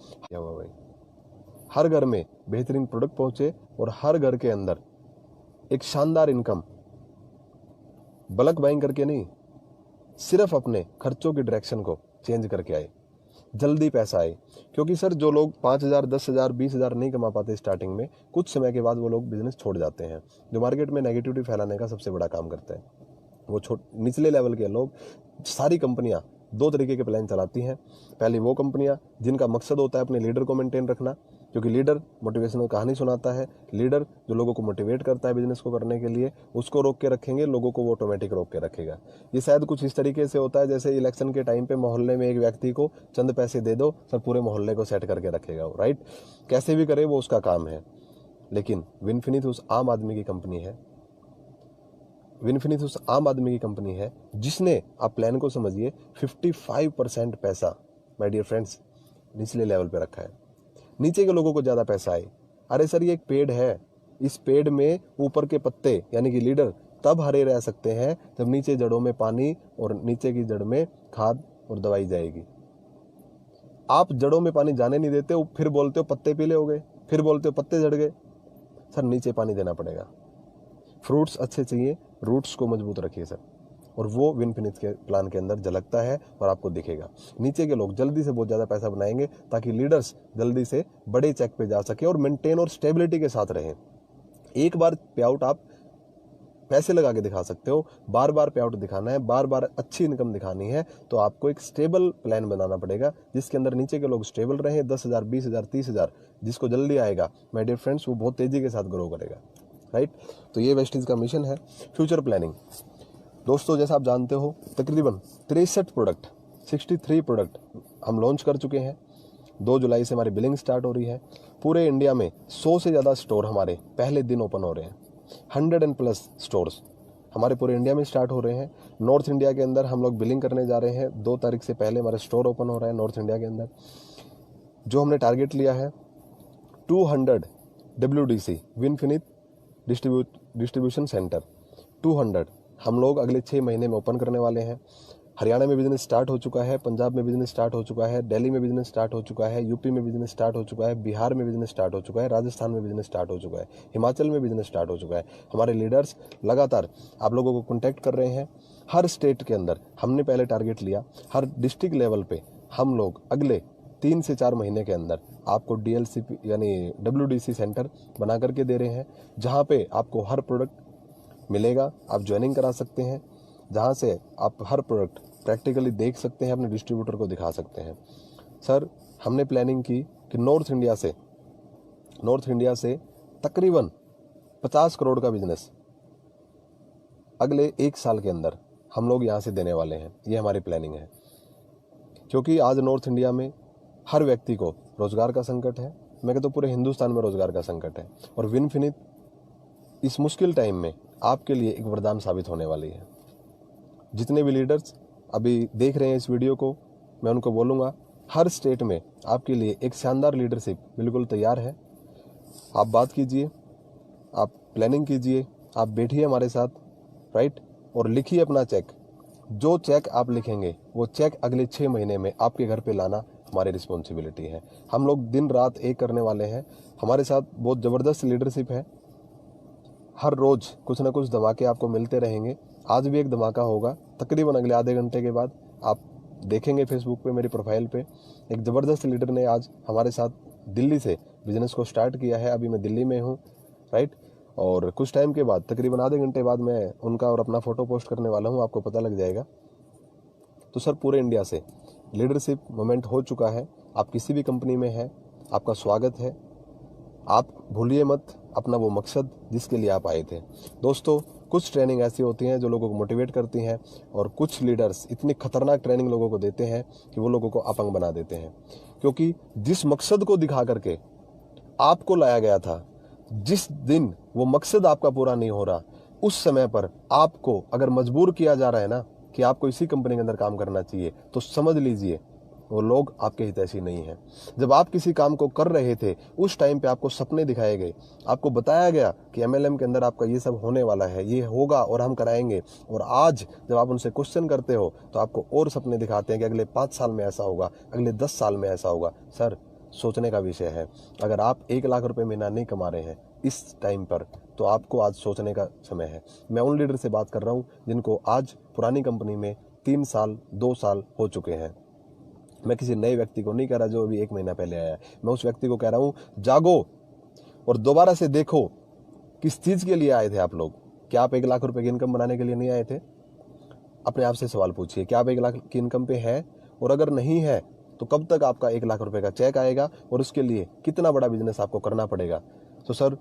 हर घर में बेहतरीन प्रोडक्ट पहुँचे, और हर घर के अंदर एक शानदार इनकम, बल्क बाइंग करके नहीं, सिर्फ अपने खर्चों की डायरेक्शन को चेंज करके आए, जल्दी पैसा आए। क्योंकि सर जो लोग 5,000 10,000 20,000 नहीं कमा पाते स्टार्टिंग में, कुछ समय के बाद वो लोग बिजनेस छोड़ जाते हैं, जो मार्केट में नेगेटिविटी फैलाने का सबसे बड़ा काम करता है। वो निचले लेवल के लोग, सारी कंपनियां 2 तरीके के प्लान चलाती हैं। पहली वो कंपनियां जिनका मकसद होता है अपने लीडर को मेंटेन रखना, क्योंकि लीडर मोटिवेशनल कहानी सुनाता है, लीडर जो लोगों को मोटिवेट करता है बिजनेस को करने के लिए, उसको रोक के रखेंगे, लोगों को वो ऑटोमेटिक रोक के रखेगा। ये शायद कुछ इस तरीके से होता है जैसे इलेक्शन के टाइम पे मोहल्ले में एक व्यक्ति को चंद पैसे दे दो, सर पूरे मोहल्ले को सेट करके रखेगा वो, राइट। कैसे भी करे वो उसका काम है। लेकिन विनफिनिट उस आम आदमी की कंपनी है, विनफिनिट उस आम आदमी की कंपनी है जिसने, आप प्लान को समझिए, 55% पैसा, माय डियर फ्रेंड्स, निचले लेवल पे रखा है। नीचे के लोगों को ज्यादा पैसा आए। अरे सर ये एक पेड़ है, इस पेड़ में ऊपर के पत्ते यानी कि लीडर तब हरे रह सकते हैं जब नीचे जड़ों में पानी और नीचे की जड़ में खाद और दवाई जाएगी। आप जड़ों में पानी जाने नहीं देते हो, फिर बोलते हो पत्ते पीले हो गए, फिर बोलते हो पत्ते झड़ गए। सर नीचे पानी देना पड़ेगा, फ्रूट्स अच्छे चाहिए, रूट्स को मजबूत रखिए सर, और वो विनफिनिट के प्लान के अंदर झलकता है और आपको दिखेगा। नीचे के लोग जल्दी से बहुत ज़्यादा पैसा बनाएंगे ताकि लीडर्स जल्दी से बड़े चेक पे जा सके और मेंटेन और स्टेबिलिटी के साथ रहें। एक बार पे आउट आप पैसे लगा के दिखा सकते हो, बार बार पे आउट दिखाना है, बार बार अच्छी इनकम दिखानी है, तो आपको एक स्टेबल प्लान बनाना पड़ेगा जिसके अंदर नीचे के लोग स्टेबल रहें। 10,000 20,000 30,000 जिसको जल्दी आएगा, माय डियर फ्रेंड्स, वो बहुत तेजी के साथ ग्रो करेगा। राइट। तो ये वेस्टीज का मिशन है। फ्यूचर प्लानिंग दोस्तों, जैसा आप जानते हो तकरीबन 63 प्रोडक्ट 63 प्रोडक्ट हम लॉन्च कर चुके हैं। 2 जुलाई से हमारी बिलिंग स्टार्ट हो रही है। पूरे इंडिया में 100 से ज़्यादा स्टोर हमारे पहले दिन ओपन हो रहे हैं। 100+ स्टोर्स हमारे पूरे इंडिया में स्टार्ट हो रहे हैं। नॉर्थ इंडिया के अंदर हम लोग बिलिंग करने जा रहे हैं। 2 तारीख से पहले हमारा स्टोर ओपन हो रहा है नॉर्थ इंडिया के अंदर। जो हमने टारगेट लिया है 200 WDC विनफिनिट डिस्ट्रीब्यूशन सेंटर 200 हम लोग अगले 6 महीने में ओपन करने वाले हैं। हरियाणा में बिजनेस स्टार्ट हो चुका है, पंजाब में बिजनेस स्टार्ट हो चुका है, दिल्ली में बिजनेस स्टार्ट हो चुका है, यूपी में बिजनेस स्टार्ट हो चुका है, बिहार में बिजनेस स्टार्ट हो चुका है, राजस्थान में बिजनेस स्टार्ट हो चुका है, हिमाचल में बिजनेस स्टार्ट हो चुका है। हमारे लीडर्स लगातार आप लोगों को कॉन्टैक्ट कर रहे हैं। हर स्टेट के अंदर हमने पहले टारगेट लिया, हर डिस्ट्रिक्ट लेवल पे हम लोग अगले 3 से 4 महीने के अंदर आपको DLCP यानी WDC सेंटर बना करके दे रहे हैं, जहाँ पे आपको हर प्रोडक्ट मिलेगा। आप ज्वाइनिंग करा सकते हैं, जहाँ से आप हर प्रोडक्ट प्रैक्टिकली देख सकते हैं, अपने डिस्ट्रीब्यूटर को दिखा सकते हैं। सर हमने प्लानिंग की कि नॉर्थ इंडिया से तकरीबन 50 करोड़ का बिजनेस अगले 1 साल के अंदर हम लोग यहाँ से देने वाले हैं। ये हमारी प्लानिंग है, क्योंकि आज नॉर्थ इंडिया में हर व्यक्ति को रोजगार का संकट है। मैं कहता हूँ पूरे हिंदुस्तान में रोजगार का संकट है, और विनफिनिट इस मुश्किल टाइम में आपके लिए एक वरदान साबित होने वाली है। जितने भी लीडर्स अभी देख रहे हैं इस वीडियो को, मैं उनको बोलूँगा हर स्टेट में आपके लिए एक शानदार लीडरशिप बिल्कुल तैयार है। आप बात कीजिए, आप प्लानिंग कीजिए, आप बैठिए हमारे साथ, राइट, और लिखिए अपना चेक। जो चेक आप लिखेंगे वो चेक अगले 6 महीने में आपके घर पे लाना हमारी रिस्पॉन्सिबिलिटी है। हम लोग दिन रात एक करने वाले हैं। हमारे साथ बहुत ज़बरदस्त लीडरशिप है। हर रोज़ कुछ ना कुछ धमाके आपको मिलते रहेंगे। आज भी एक धमाका होगा, तकरीबन अगले आधे घंटे के बाद आप देखेंगे फेसबुक पे मेरी प्रोफाइल पे। एक ज़बरदस्त लीडर ने आज हमारे साथ दिल्ली से बिजनेस को स्टार्ट किया है। अभी मैं दिल्ली में हूँ, राइट, और कुछ टाइम के बाद तकरीबन आधे घंटे बाद मैं उनका और अपना फ़ोटो पोस्ट करने वाला हूँ, आपको पता लग जाएगा। तो सर पूरे इंडिया से लीडरशिप मोमेंट हो चुका है। आप किसी भी कंपनी में हैं, आपका स्वागत है। आप भूलिए मत अपना वो मकसद जिसके लिए आप आए थे। दोस्तों कुछ ट्रेनिंग ऐसी होती हैं जो लोगों को मोटिवेट करती हैं, और कुछ लीडर्स इतनी खतरनाक ट्रेनिंग लोगों को देते हैं कि वो लोगों को अपंग बना देते हैं। क्योंकि जिस मकसद को दिखा करके आपको लाया गया था, जिस दिन वो मकसद आपका पूरा नहीं हो रहा, उस समय पर आपको अगर मजबूर किया जा रहा है ना कि आपको इसी कंपनी के अंदर काम करना चाहिए, तो समझ लीजिए वो लोग आपके हितैषी नहीं हैं। जब आप किसी काम को कर रहे थे उस टाइम पे आपको सपने दिखाए गए, आपको बताया गया कि MLM के अंदर आपका ये सब होने वाला है, ये होगा और हम कराएंगे। और आज जब आप उनसे क्वेश्चन करते हो तो आपको और सपने दिखाते हैं कि अगले 5 साल में ऐसा होगा, अगले 10 साल में ऐसा होगा। सर सोचने का विषय है। अगर आप 1 लाख रुपए महीना नहीं कमा रहे हैं इस टाइम पर, तो आपको आज सोचने का समय है। मैं उन लीडर से बात कर रहा हूँ जिनको आज पुरानी कंपनी में 3 साल 2 साल हो चुके हैं। मैं किसी नए व्यक्ति को नहीं कह रहा जो अभी 1 महीना पहले आया है। मैं उस व्यक्ति को कह रहा हूँ जागो और दोबारा से देखो किस चीज़ के लिए आए थे आप लोग। क्या आप 1 लाख रुपए की इनकम बनाने के लिए नहीं आए थे? अपने आप से सवाल पूछिए, क्या आप 1 लाख की इनकम पे हैं? और अगर नहीं है तो कब तक आपका 1 लाख रुपए का चेक आएगा और उसके लिए कितना बड़ा बिजनेस आपको करना पड़ेगा? तो सर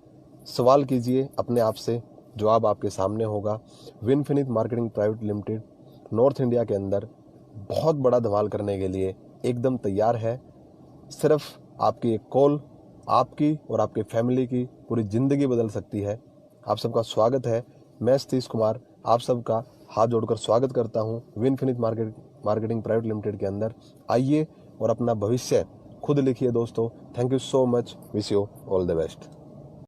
सवाल कीजिए अपने आप से, जवाब आपके सामने होगा। Winfinite marketing private limited North India के अंदर बहुत बड़ा धमाल करने के लिए एकदम तैयार है। सिर्फ आपकी एक कॉल आपकी और आपके फैमिली की पूरी ज़िंदगी बदल सकती है। आप सबका स्वागत है। मैं सतीश कुमार आप सबका हाथ जोड़कर स्वागत करता हूं विनफिनिट मार्केटिंग प्राइवेट लिमिटेड के अंदर। आइए और अपना भविष्य खुद लिखिए दोस्तों। Thank you so much. Wish you all the best.